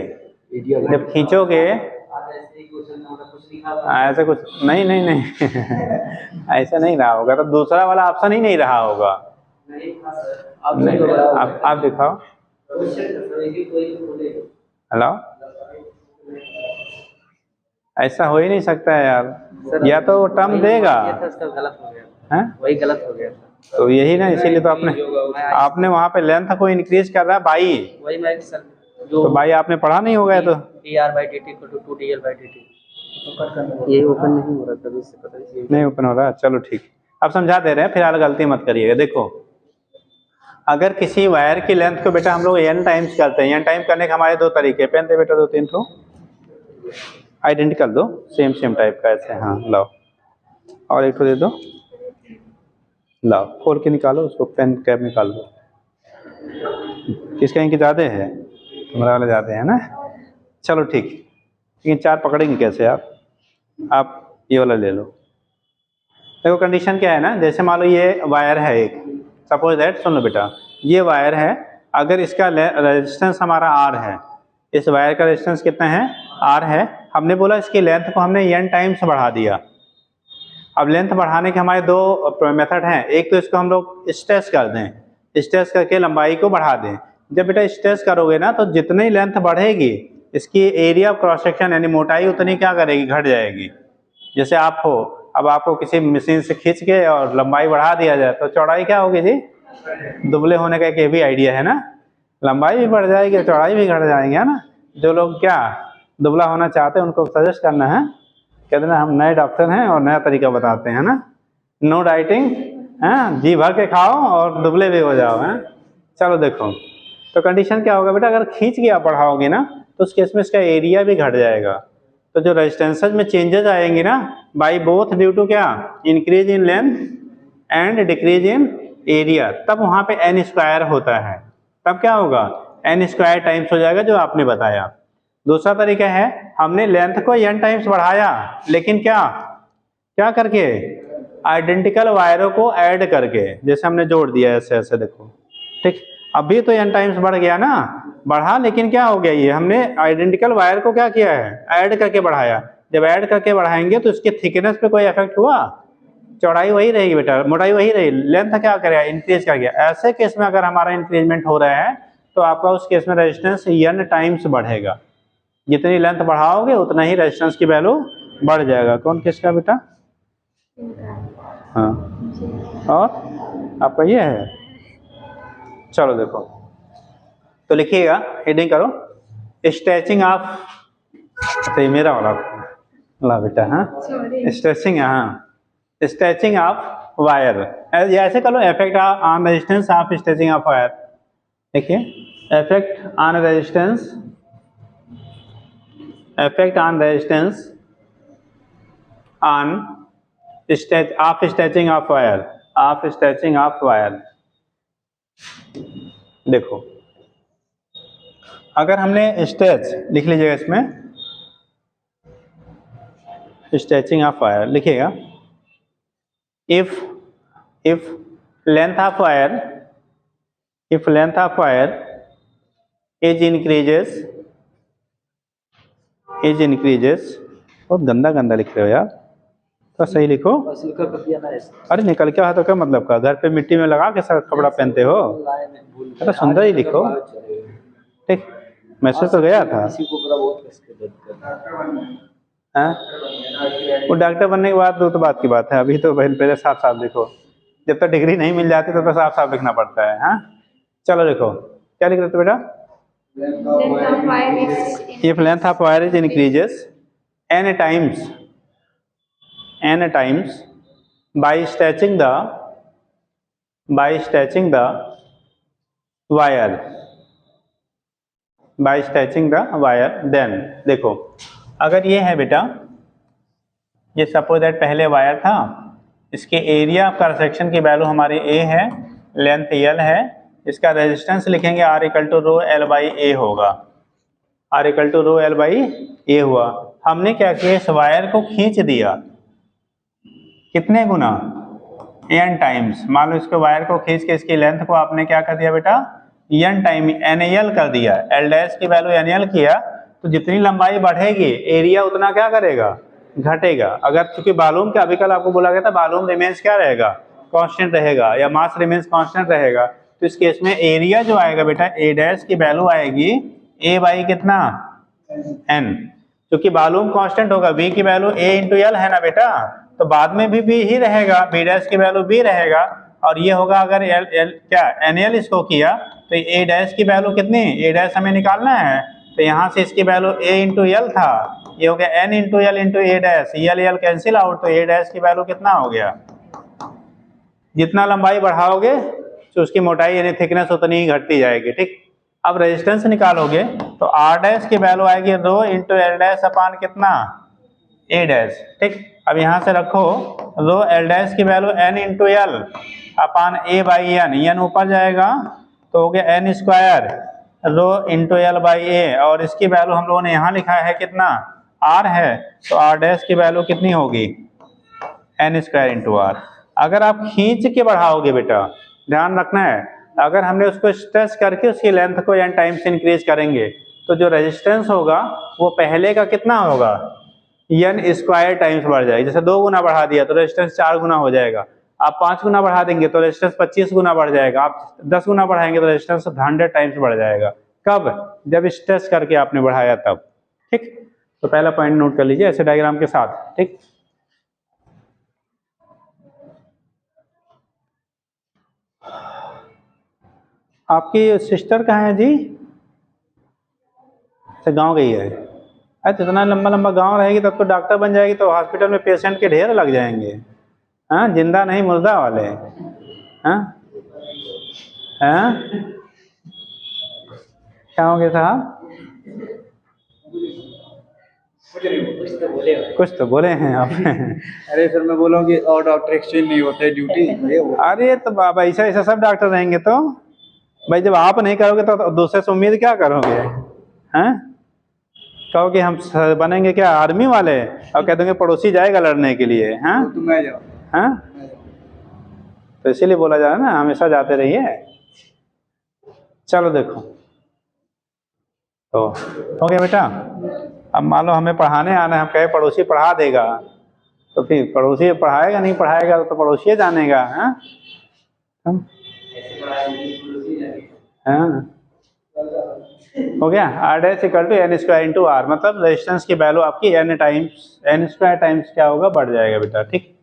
जब खींचोगे ऐसा कुछ नहीं नहीं नहीं ऐसा नहीं रहा होगा, तो दूसरा वाला ऑप्शन ही नहीं रहा होगा। आप दिखाओ, हेलो, ऐसा हो ही नहीं सकता है यार, या तो टर्म देगा, गलत हो गया, वही गलत हो गया। तो यही ना, इसीलिए तो आपने वहाँ पे लेंथ को इंक्रीज कर रहा है बाई, वही मैं सर तो बाई आपने पढ़ा नहीं होगा, तो dr/dt = 2dl/dt ये ओपन नहीं हो रहा तभी से पता नहीं ओपन हो रहा। चलो ठीक, अब समझा दे रहे हैं, फिलहाल गलती मत करिएगा। देखो अगर किसी वायर की लेंथ को बेटा हम लोग n टाइम्स करते हैं, n टाइम करने के हमारे दो तरीके, पेन दे बेटा 2-3 ठो आइडेंटिकल दो, सेम टाइप का ऐसे, हाँ लाओ, और एक ठो दे दो, लाओ खोल के निकालो उसको, पेन कैप निकाल दो। किसका इनके ज़्यादा है, तुम्हारा वाले ज़्यादा है ना, चलो ठीक, लेकिन 4 पकड़ेंगे कैसे आप ये वाला ले लो। देखो कंडीशन क्या है ना, जैसे मान लो ये वायर है एक, सपोज दैट, सुन लो बेटा, ये वायर है अगर इसका रेजिस्टेंस हमारा आर है, इस वायर का रेजिस्टेंस कितना है, आर है, हमने बोला इसकी लेंथ को हमने n टाइम्स बढ़ा दिया। अब लेंथ बढ़ाने के हमारे दो मेथड हैं, एक तो इसको हम लोग स्ट्रेच कर दें, स्ट्रेच करके लंबाई को बढ़ा दें। जब बेटा स्ट्रेच करोगे ना तो जितनी लेंथ बढ़ेगी इसकी एरिया ऑफ क्रॉस सेक्शन यानी मोटाई उतनी क्या करेगी, घट जाएगी। जैसे आप हो, अब आपको किसी मशीन से खींच के और लंबाई बढ़ा दिया जाए तो चौड़ाई क्या होगी जी, दुबले होने का एक ये भी आइडिया है ना, लंबाई भी बढ़ जाएगी, चौड़ाई भी घट जाएंगे, है ना। जो लोग क्या दुबला होना चाहते हैं उनको सजेस्ट करना है, कहते हैं हम नए डॉक्टर हैं और नया तरीका बताते हैं ना, नो डाइटिंग, हैं, जी भर के खाओ और दुबले भी हो जाओ, हैं। चलो देखो, तो कंडीशन क्या होगा बेटा, अगर खींच के आप बढ़ाओगे ना तो उस केस में इसका एरिया भी घट जाएगा। तो जो रेजिस्टेंसेज में चेंजेस आएंगी ना बाई बोथ ड्यू टू क्या, increase in length and decrease in area, तब वहाँ पे n स्क्वायर होता है, तब क्या होगा, n स्क्वायर टाइम्स हो जाएगा जो आपने बताया। दूसरा तरीका है, हमने लेंथ को n टाइम्स बढ़ाया लेकिन क्या क्या करके, आइडेंटिकल वायरों को ऐड करके, जैसे हमने जोड़ दिया ऐसे ऐसे, देखो ठीक, अभी तो n टाइम्स बढ़ गया ना, बढ़ा, लेकिन क्या हो गया, ये हमने आइडेंटिकल वायर को क्या किया है, ऐड करके बढ़ाया। जब ऐड करके बढ़ाएंगे तो इसके थिकनेस पे कोई इफेक्ट हुआ, चौड़ाई वही रहेगी बेटा, मोटाई वही रहेगी, लेंथ क्या करेगा, इंक्रीज कर गया। ऐसे केस में अगर हमारा इंक्रीजमेंट हो रहा है तो आपका उस केस में रेजिस्टेंस n टाइम्स बढ़ेगा, जितनी लेंथ बढ़ाओगे उतना ही रेजिस्टेंस की वैल्यू बढ़ जाएगा। कौन किसका बेटा, हाँ, और आपका ये है। चलो देखो, तो लिखिएगा, हेडिंग करो, स्ट्रेचिंग ऑफ, अच्छा ये मेरा वाला बेटा, हाँ, स्ट्रेचिंग, हाँ, स्ट्रेचिंग ऑफ वायर, ऐसे करो, effect on resistance of stretching of wire. देखिए, effect on resistance, effect on resistance on of stretching of wire, of stretching of wire. देखो, अगर हमने स्ट्रेच लिख लीजिएगा, इसमें स्ट्रेचिंग ऑफ वायर लिखिएगा, if length of wire, if length of wire is increases, बहुत गंदा गंदा लिख रहे हो यार, तो सही लिखो, अरे निकल के हाथों का मतलब का, घर पे मिट्टी में लगा के सर कपड़ा पहनते हो, अरे सुंदर ही लिखो, ठीक, मैसेज तो गया था। वो डॉक्टर बनने के बाद तो बात की बात है, अभी तो पहले साफ साफ लिखो, जब तक डिग्री नहीं मिल जाती तो साफ साफ लिखना पड़ता है, हाँ। चलो देखो, क्या लिख रहे थे बेटा, if length of wire is increases n times by stretching the wire, then देखो, अगर ये है बेटा, ये सपोज दैट पहले वायर था, इसके एरिया ऑफ सेक्शन की वैल्यू हमारी a है, लेंथ l है, इसका रेजिस्टेंस लिखेंगे R equal to rho L by A होगा, R equal to rho L by A हुआ। हमने क्या किया, इस वायर को खींच दिया, कितने गुना, n टाइम्स, मान लो इसको वायर को खींच के इसकी लेंथ को आपने क्या कर दिया बेटा, n टाइम NL कर दिया, L डैश की वैल्यू NL किया, तो जितनी लंबाई बढ़ेगी एरिया उतना क्या करेगा, घटेगा। अगर चूंकि वॉल्यूम का अभी कल आपको बोला गया था, वॉल्यूम रिमेंस क्या रहेगा, कांस्टेंट रहेगा, या मास रिमेंस कांस्टेंट रहेगा, तो इस केस में एरिया जो आएगा बेटा, ए डैश की वैल्यू आएगी ए बाई कितना, n, क्योंकि वॉल्यूम कांस्टेंट होगा, v की वैल्यू a इंटू एल है ना बेटा, तो बाद में भी v ही रहेगा, b डैश की वैल्यू b रहेगा, और ये होगा अगर l क्या nl इसको किया तो a डैश की वैल्यू कितनी, a डैश हमें निकालना है, तो यहाँ से इसकी वैल्यू a इंटू एल था, ये हो गया n इंटू एल इंटू ए डैश, एल कैंसिल आउट, तो a डैश की वैल्यू कितना हो गया, जितना लंबाई बढ़ाओगे तो उसकी मोटाई यानी थिकनेस उतनी ही घटती जाएगी, ठीक। अब रेजिस्टेंस निकालोगे तो आर डैश की वैल्यू आएगी rho into L dash upon कितना, ए डैश, ठीक। अब यहाँ से रखो, रो एल डैश की value n into L upon A by n ऊपर जाएगा तो हो गया n square rho into L by A, और इसकी वैल्यू हम लोगों ने यहाँ लिखा है कितना, r है, तो आर डैश की वैल्यू कितनी होगी, n स्क्वायर इंटू आर। अगर आप खींच के बढ़ाओगे बेटा, ध्यान रखना है, अगर हमने उसको स्ट्रेच करके उसकी लेंथ को n टाइम्स इंक्रीज करेंगे तो जो रेजिस्टेंस होगा वो पहले का कितना होगा, n स्क्वायर टाइम्स बढ़ जाएगा। जैसे 2 गुना बढ़ा दिया तो रेजिस्टेंस 4 गुना हो जाएगा, आप 5 गुना बढ़ा देंगे तो रेजिस्टेंस 25 गुना बढ़ जाएगा, आप 10 गुना बढ़ाएंगे तो रेजिस्टेंस 100 टाइम्स बढ़ जाएगा। कब? जब स्ट्रेच करके आपने बढ़ाया तब। ठीक, तो पहला पॉइंट नोट कर लीजिए ऐसे डायग्राम के साथ। ठीक, आपकी सिस्टर कहाँ है जी? अच्छा, गांव गई है। अच्छा, इतना लंबा लंबा गांव रहेगी तब तो डॉक्टर बन जाएगी, तो हॉस्पिटल में पेशेंट के ढेर लग जाएंगे। हाँ, जिंदा नहीं मुर्दा वाले। हाँ हाँ, क्या होंगे साहब? कुछ तो बोले हैं आप। अरे सर मैं बोला कि और डॉक्टर एक्सचेंज नहीं होते ड्यूटी। अरे तो बाबा ऐसा ऐसा सब डॉक्टर रहेंगे तो भाई, जब आप नहीं करोगे तो दूसरे से उम्मीद क्या करोगे? हैं, कहोगे हम बनेंगे क्या आर्मी वाले, और कह देंगे पड़ोसी जाएगा लड़ने के लिए। हाँ हाँ, तो इसीलिए बोला जा रहा है ना, हमेशा जाते रहिए। चलो देखो, तो हो गया बेटा। अब मान लो हमें पढ़ाने आना है, हम कहे पड़ोसी पढ़ा देगा, तो फिर पड़ोसी पढ़ाएगा नहीं पढ़ाएगा तो पड़ोसी जानेगा। हाँ हाँ, हो गया। R dash equal to n square into R, मतलब रेजिस्टेंस की वैल्यू आपकी n times n square times क्या होगा, बढ़ जाएगा बेटा। ठीक,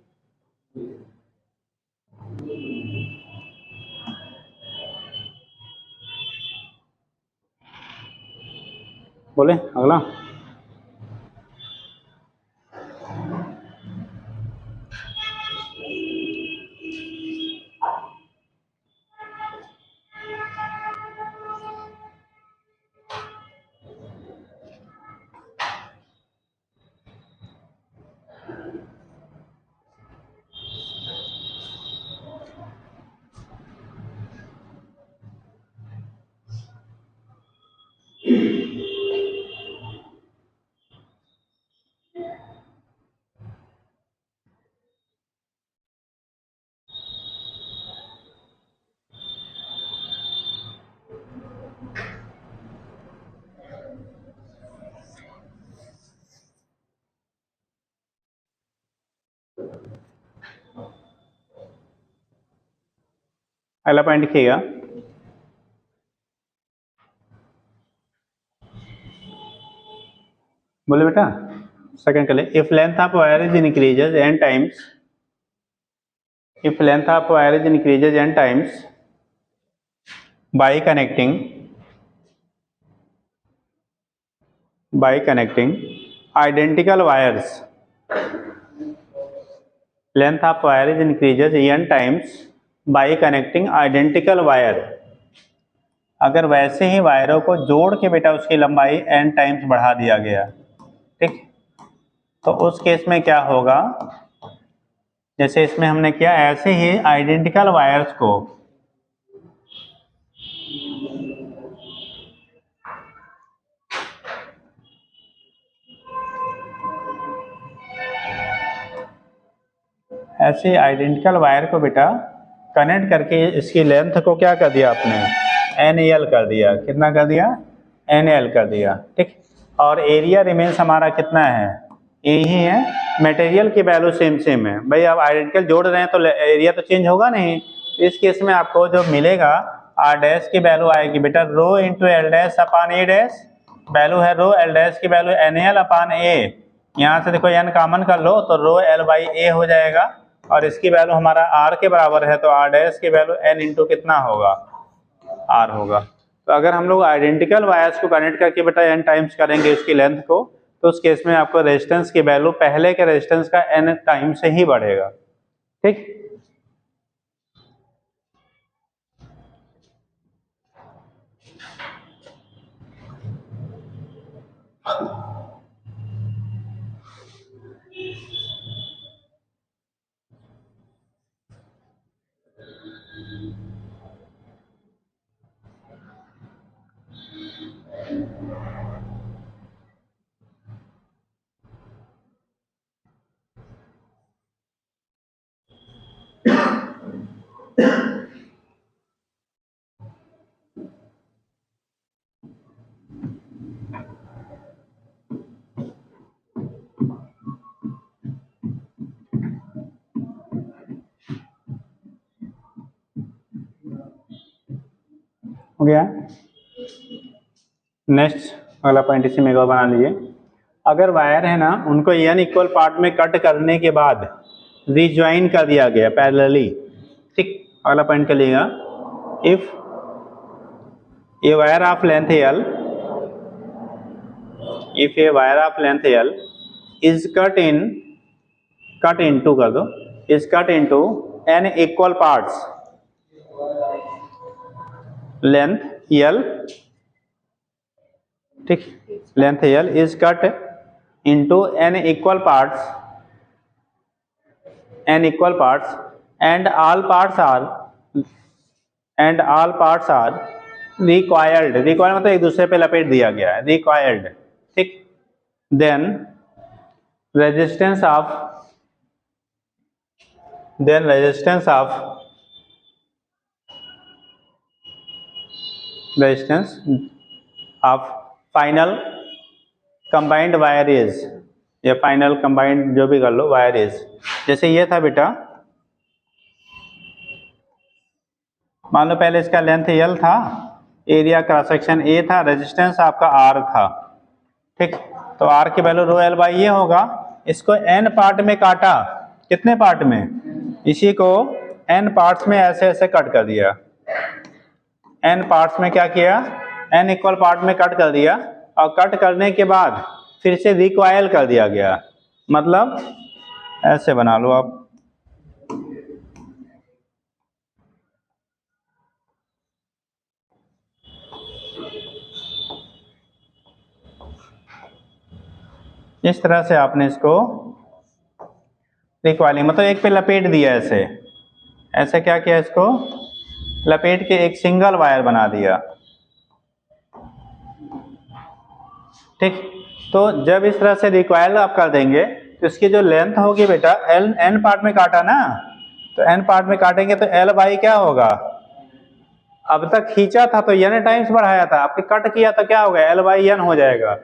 बोले अगला। अगला पॉइंट लिखिएगा। बोले बेटा, सेकंड कर ले। If length of wire is increases n times, if length of wire is increases n times by connecting identical wires, length of wire is increases n times by connecting identical wire, अगर वैसे ही वायरों को जोड़ के बेटा उसकी लंबाई n टाइम्स बढ़ा दिया गया, ठीक, तो उस केस में क्या होगा, जैसे इसमें हमने किया, ऐसे ही आइडेंटिकल वायर्स को ऐसे आइडेंटिकल वायर को बेटा कनेक्ट करके इसकी लेंथ को क्या कर दिया आपने, NL कर दिया। कितना कर दिया? NL कर दिया। ठीक, और एरिया रिमेन्स हमारा कितना है, यही है। मटेरियल की वैल्यू सेम सेम है भाई, आप आइडेंटिकल जोड़ रहे हैं तो एरिया तो चेंज होगा नहीं। इस केस में आपको जो मिलेगा, आर डैश की वैल्यू आएगी बेटा रो into L dash upon A dash, value है रो, एल डैश की वैल्यू NL अपान ए, यहाँ से देखो n कॉमन कर लो तो रो L बाई ए हो जाएगा, और इसकी वैल्यू हमारा r के बराबर है, तो r डैश की वैल्यू n इंटू कितना होगा, r होगा। तो अगर हम लोग आइडेंटिकल वायर्स को कनेक्ट करके बेटा n टाइम्स करेंगे उसकी लेंथ को, तो उस केस में आपको रेजिस्टेंस की वैल्यू पहले के रेजिस्टेंस का n टाइम से ही बढ़ेगा। ठीक, हो गया। नेक्स्ट अगला पॉइंट इसी में एक और बना लीजिए। अगर वायर है ना, उनको n इक्वल पार्ट में कट करने के बाद रिज्वाइन कर दिया गया पैरेलली, ठीक। अगला पॉइंट कर लीजिएगा, if a wire of length L, if a wire of length L is cut into कर दो, is cut into n equal parts, length L, ठीक, length L is cut into n equal parts, and all parts are required मतलब एक दूसरे पे लपेट दिया गया है, required, ठीक। then resistance of final combined wire is, या फाइनल कंबाइंड जो भी कर लो, वायर इज, जैसे ये था बेटा, मान लो पहले इसका लेंथ L था, एरिया क्रॉस सेक्शन A था, रेजिस्टेंस आपका R था, ठीक। तो R की वैल्यू रो L बाई ये होगा। इसको n पार्ट में काटा, कितने पार्ट में, इसी को n पार्ट्स में ऐसे ऐसे कट कर दिया, n पार्ट्स में क्या किया, n इक्वल पार्ट में कट कर दिया, और कट करने के बाद फिर से रिकॉयल कर दिया गया, मतलब ऐसे बना लो आप, इस तरह से आपने इसको रिकॉयलिंग मतलब एक पे लपेट दिया, ऐसे ऐसे क्या किया, इसको लपेट के एक सिंगल वायर बना दिया, ठीक। तो जब इस तरह से रिकॉयल आप कर देंगे तो इसकी जो लेंथ होगी बेटा, n पार्ट में काटा ना, तो n पार्ट में काटेंगे तो L बाई क्या होगा, अब तक खींचा था तो n टाइम्स बढ़ाया था, आपके कट किया तो क्या होगा, L बाई n हो जाएगा।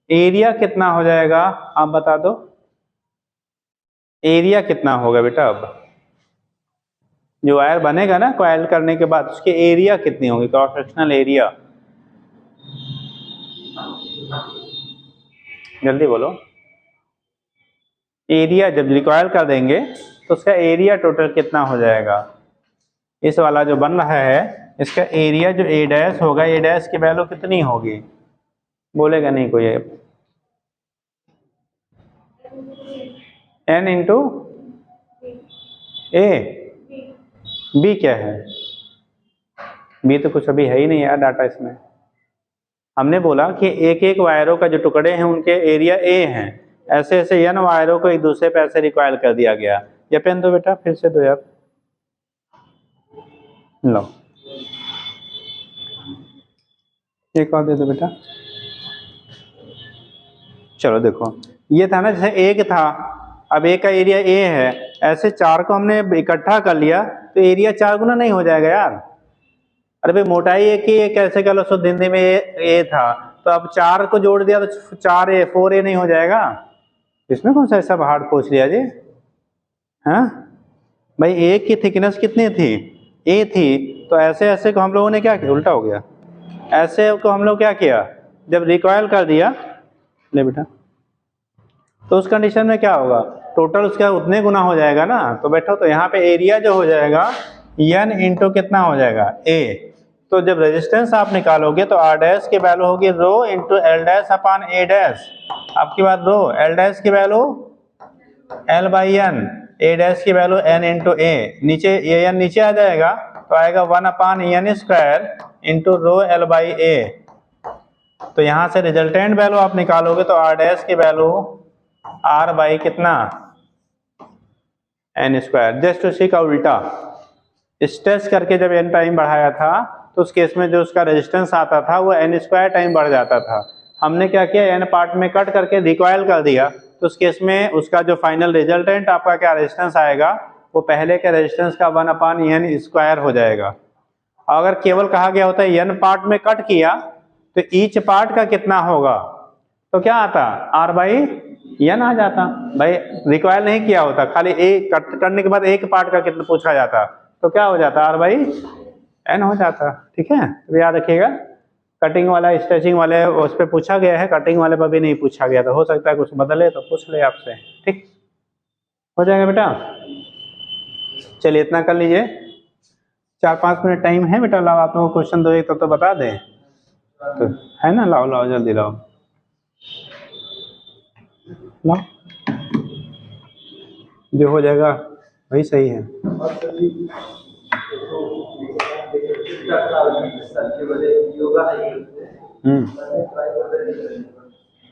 एरिया कितना हो जाएगा आप बता दो, एरिया कितना होगा बेटा, अब जो वायर बनेगा ना कॉइल करने के बाद, उसकी एरिया कितनी होगी, क्रॉस सेक्शनल एरिया, जल्दी बोलो। एरिया जब रिकॉयल कर देंगे तो उसका एरिया टोटल कितना हो जाएगा, इस वाला जो बन रहा है इसका एरिया जो ए डैश होगा, ए डैश की वैल्यू कितनी होगी, बोलेगा नहीं कोई, n इंटू ए, बी क्या है, बी तो कुछ अभी है ही नहीं यार डाटा इसमें। हमने बोला कि एक एक वायरों का जो टुकड़े हैं उनके एरिया ए हैं, ऐसे ऐसे n वायरों को एक दूसरे पे ऐसे रिकॉयल कर दिया गया। ये पेन दो बेटा, फिर से दो यार, लो एक और दे दो बेटा। चलो देखो, ये था ना जैसे एक था, अब एक का एरिया ए है, ऐसे चार को हमने इकट्ठा कर लिया तो एरिया 4 गुना नहीं हो जाएगा यार, अरे भाई मोटाई एक ही, कैसे कर लो, शुद्ध हिंदी में ए था, तो अब 4 को जोड़ दिया तो 4A 4A नहीं हो जाएगा, इसमें कौन सा ऐसा हार्ड पूछ लिया जी, हाँ भाई एक की थिकनेस कितनी थी, ए थी, तो ऐसे ऐसे को हम लोगों ने क्या किया, उल्टा हो गया, ऐसे को हम लोग क्या किया, जब रिकॉयल कर दिया, ले बेटा, तो उस कंडीशन में क्या होगा, टोटल उसका उतने गुना हो जाएगा ना, तो बैठो, तो यहाँ पे एरिया जो हो जाएगा n इंटू कितना हो जाएगा, ए, तो जब रेजिस्टेंस आप निकालोगे तो r डैश की वैल्यू होगी rho into L dash upon A dash, आपकी बात रो, एल डैश की value l by n, A dash की वैल्यू n इंटू ए, नीचे ये n नीचे आ जाएगा तो आएगा 1 upon n square into rho l by A, तो यहाँ से रिजल्टेंट वैल्यू आप निकालोगे तो r डैश की वैल्यू r बाई कितना, n स्क्वायर, जस्ट उसी का उल्टा, स्ट्रेच करके जब n टाइम बढ़ाया था तो उस केस में जो उसका रेजिस्टेंस आता था वो n स्क्वायर टाइम बढ़ जाता था, हमने क्या किया, n पार्ट में कट करके रिकॉयल कर दिया, तो उस केस में उसका जो फाइनल रिजल्टेंट आपका क्या रेजिस्टेंस आएगा, वो पहले के रेजिस्टेंस का 1 अपान n स्क्वायर हो जाएगा। अगर केवल कहा गया होता है n पार्ट में कट किया तो ईच पार्ट का कितना होगा, तो क्या आता, r बाई n आ जाता, भाई रिकॉयल नहीं किया होता, खाली एक कट करने के बाद एक पार्ट का कितना पूछा जाता, तो क्या हो जाता, r बाई n हो जाता। ठीक है, तो याद रखिएगा कटिंग वाला स्ट्रेचिंग वाले उस पर पूछा गया है, कटिंग वाले पर भी नहीं पूछा गया, तो हो सकता है कुछ बदले तो पूछ ले आपसे। ठीक, हो जाएगा बेटा। चलिए इतना कर लीजिए, 4-5 मिनट टाइम है बेटा। लाओ आप लोगों को क्वेश्चन दो एक तो बता दें, तो है ना, लाओ लाओ जल्दी लाओ लाओ, जो हो जाएगा वही सही है।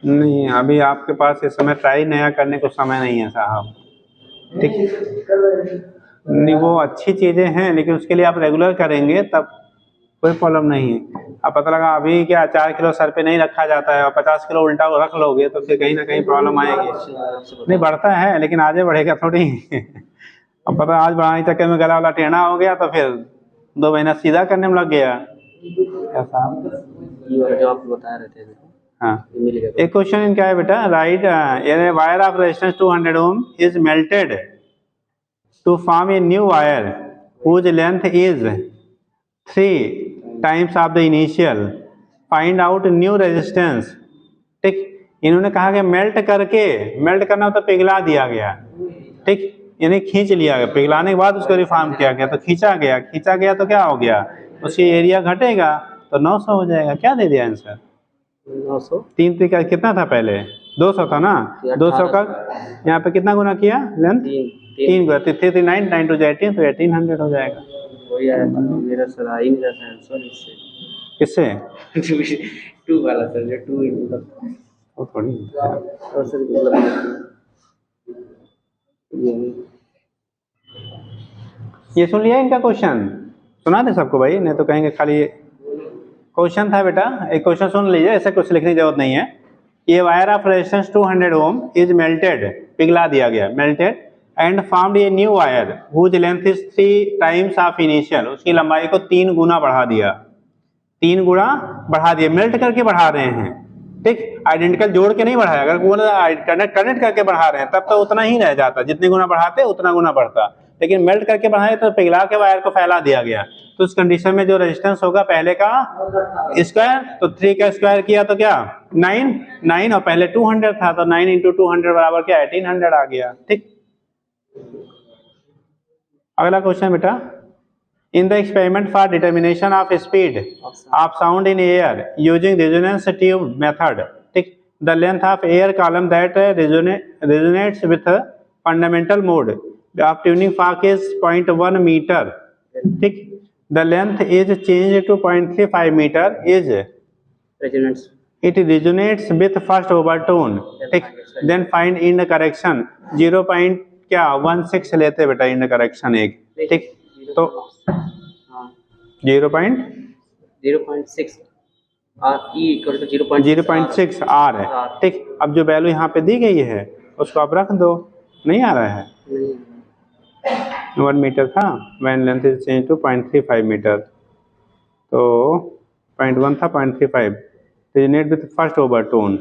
नहीं, अभी आपके पास इस समय ट्राई नया करने को समय नहीं है साहब। ठीक, नहीं वो अच्छी चीज़ें हैं, लेकिन उसके लिए आप रेगुलर करेंगे तब कोई प्रॉब्लम नहीं है। अब पता लगा अभी क्या 4 किलो सर पे नहीं रखा जाता है और 50 किलो उल्टा रख लोगे तो फिर कहीं ना कहीं प्रॉब्लम आएगी। नहीं बढ़ता है, लेकिन आगे बढ़ेगा थोड़ी। अब पता आज बढ़ाने के चक्कर में गला वाला टेढ़ा हो गया तो फिर 2 महीना सीधा करने में लग गया। ऐसा जो आप बता रहे थे। हाँ, एक क्वेश्चन क्या है बेटा, right wire of resistance 200 ohm is melted to form a new wire whose length is 3 times of the initial, find out new resistance. ठीक, इन्होंने कहा कि मेल्ट करके, मेल्ट करना हो तो पिघला दिया गया। ठीक, यानी खींच लिया गया, पिघलाने के बाद उसको रिफॉर्म किया गया तो खींचा गया, खींचा गया तो क्या हो गया, उसकी एरिया घटेगा तो 900 हो जाएगा। क्या दे दिया आंसर? 900। 3 का कितना था पहले, 200 था ना, 200 का यहाँ पे कितना गुना किया, लेंथ 3 गुना, 3 9 9 to 18 तो 1800 हो जाएगा। वही आया था मेरा सर, आ ही नहीं जाता आंसर इससे। किससे? 2 वाला सर, जो 2 वो थोड़ी और सर मतलब ये सुन लिया इनका क्वेश्चन, सुना दे सबको भाई, नहीं तो कहेंगे खाली क्वेश्चन था बेटा। एक क्वेश्चन सुन लीजिए, ऐसे कुछ लिखने की जरूरत नहीं है। ये wire of resistance 200 ohm is melted, पिघला दिया गया, melted and found a new wire whose length is 3 times of initial, उसकी लंबाई को 3 गुना बढ़ा दिया, 3 गुना बढ़ा दिया, मेल्ट करके बढ़ा रहे हैं। ठीक, आइडेंटिकल जोड़ के नहीं बढ़ाया, अगर कनेक्ट करके बढ़ा रहे हैं तब तो उतना ही रह जाता, जितने गुना बढ़ाते उतना गुना बढ़ता, लेकिन मेल्ट करके बढ़ाए तो पिघला के वायर को फैला दिया गया। तो उस कंडीशन में जो रेजिस्टेंस होगा पहले का स्क्वायर, तो 3 का स्क्वायर किया तो क्या 9 और पहले 200 था तो 9 × 200 बराबर क्या 1800 आ गया। ठीक, अगला क्वेश्चन बेटा, in the experiment for determination of speed of sound in air using resonance tube method, ठीक, the length of air column that resonates with fundamental mode of tuning fork is 0.1 meter, ठीक, the length is changed to 0.35 meter is resonance, it resonates with first overtone, ठीक, then find in correction 0.16 लेते बेटा इन करेक्शन एक। ठीक, तो 0.6 0.6 आर है। ठीक, अब जो वैल्यू यहाँ पे दी गई है उसको आप रख दो, नहीं आ रहा है, 1 मीटर था, when length is change to 0.35 metre, तो 0.1 था 0.35, resonate with first overtone,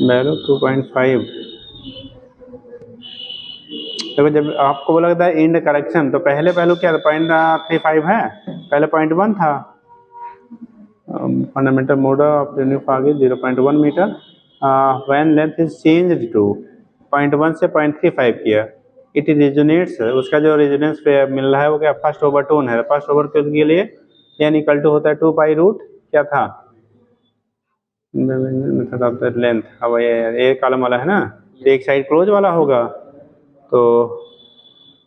value 2.5। देखो जब आपको बोला था इंड करेक्शन तो पहले वैल्यू क्या था, 0.35 है, पहले 0.1 था, fundamental mode of tuning fork is 0.1 metre, when length is changed to 0.1 से 0.35 किया, इट रेजोनेट्स, उसका जो रेजोनेंस पे मिल रहा है वो क्या फर्स्ट ओवरटोन है, फर्स्ट ओवरटोन के लिए यान इक्वल टू होता है 2π क्या था मेथड ऑफ द लेंथ, अब ये कॉलम वाला है ना, एक साइड क्लोज वाला होगा तो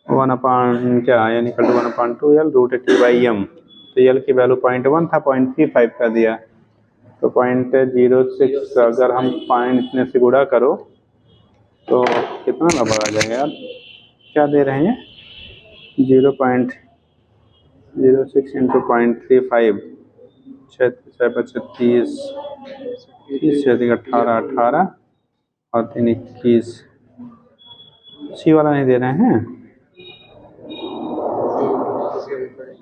1/, क्या यानी इक्वल टू 1/2L√T/m, तो एल की वैल्यू 0.1 था, 0.35 कर दिया, तो 0.06 अगर हम पॉइंट इतने से गुणा करो तो कितना नंबर आ जाएगा यार, क्या दे रहे हैं 0.06 × 0.35, 36 30 18 और 3 21, सी वाला नहीं दे रहे हैं।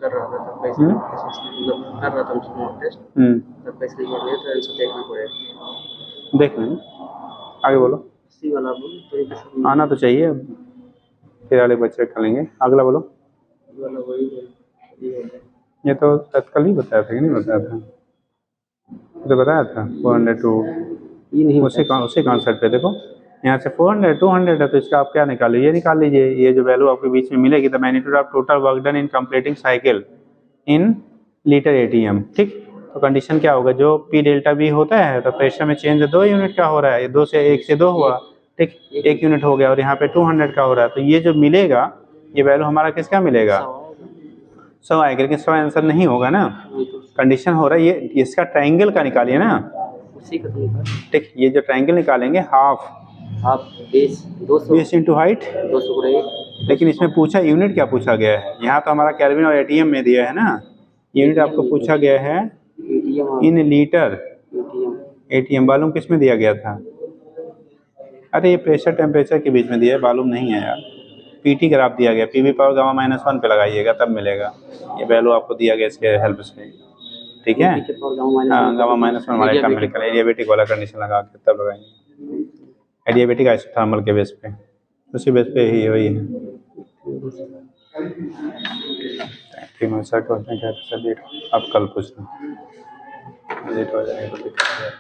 कर रहा था तब कैसे कर रहा था हम टेस्ट, तब कैसे कर रहे थे, इसको देखना पड़ेगा, देख लें, आगे बोलो, सी वाला बोल आना तो चाहिए, फिर वाले बच्चे कर लेंगे, अगला बोलो, वाला वही ये तो कल ही बताया था कि नहीं बताया था? तो बताया था 402 ये नहीं उसी कॉन्सेप्ट पे देखो, यहाँ से 400 200 है, तो इसका आप क्या निकाल लीजिए, ये निकाल लीजिए, ये जो वैल्यू आपके बीच में मिलेगी, the magnitude of total work done in completing cycle in litre ATM. ठीक, तो कंडीशन क्या होगा, जो पी डेल्टा बी होता है तो प्रेशर में चेंज 2 यूनिट का हो रहा है, 2 से 1 से 2 हुआ, ठीक, 1 यूनिट हो गया, और यहाँ पे 200 का हो रहा है, तो ये जो मिलेगा ये वैल्यू हमारा किसका मिलेगा, 100 आएगा, लेकिन 100 आंसर नहीं होगा ना, कंडीशन हो रहा है ये इसका ट्रायंगल का निकालिए ना, उसी का तो निकाल। ठीक, ये जो ट्रायंगल निकालेंगे half base 200 base into height 200 लेकिन इसमें पूछा यूनिट क्या पूछा गया है, यहाँ तो हमारा केल्विन और एटीएम में दिया है ना, यूनिट आपको पूछा गया है इन लीटर एटीएम, मालूम किस में दिया गया था, अरे ये प्रेशर टेम्परेचर के बीच में दिया है, मालूम नहीं है यार, पीटी ग्राफ दिया गया, पीवी पावर गामा -1 पे लगाइएगा तब मिलेगा, ये वैल्यू आपको दिया गया इसके हेल्प से, ठीक है, हाँ गामा -1 हमारे टर्म में निकला, एडियाबेटिक वाला कंडीशन लगा के तब लगाएंगे, एडियाबेटिक आइसोथर्मल के बेस पे, उसी बेस पे ही वही है। सर क्वेश्चन क्या था सर, अब कल पूछना, लेट हो जाएगा तो दिक्कत है।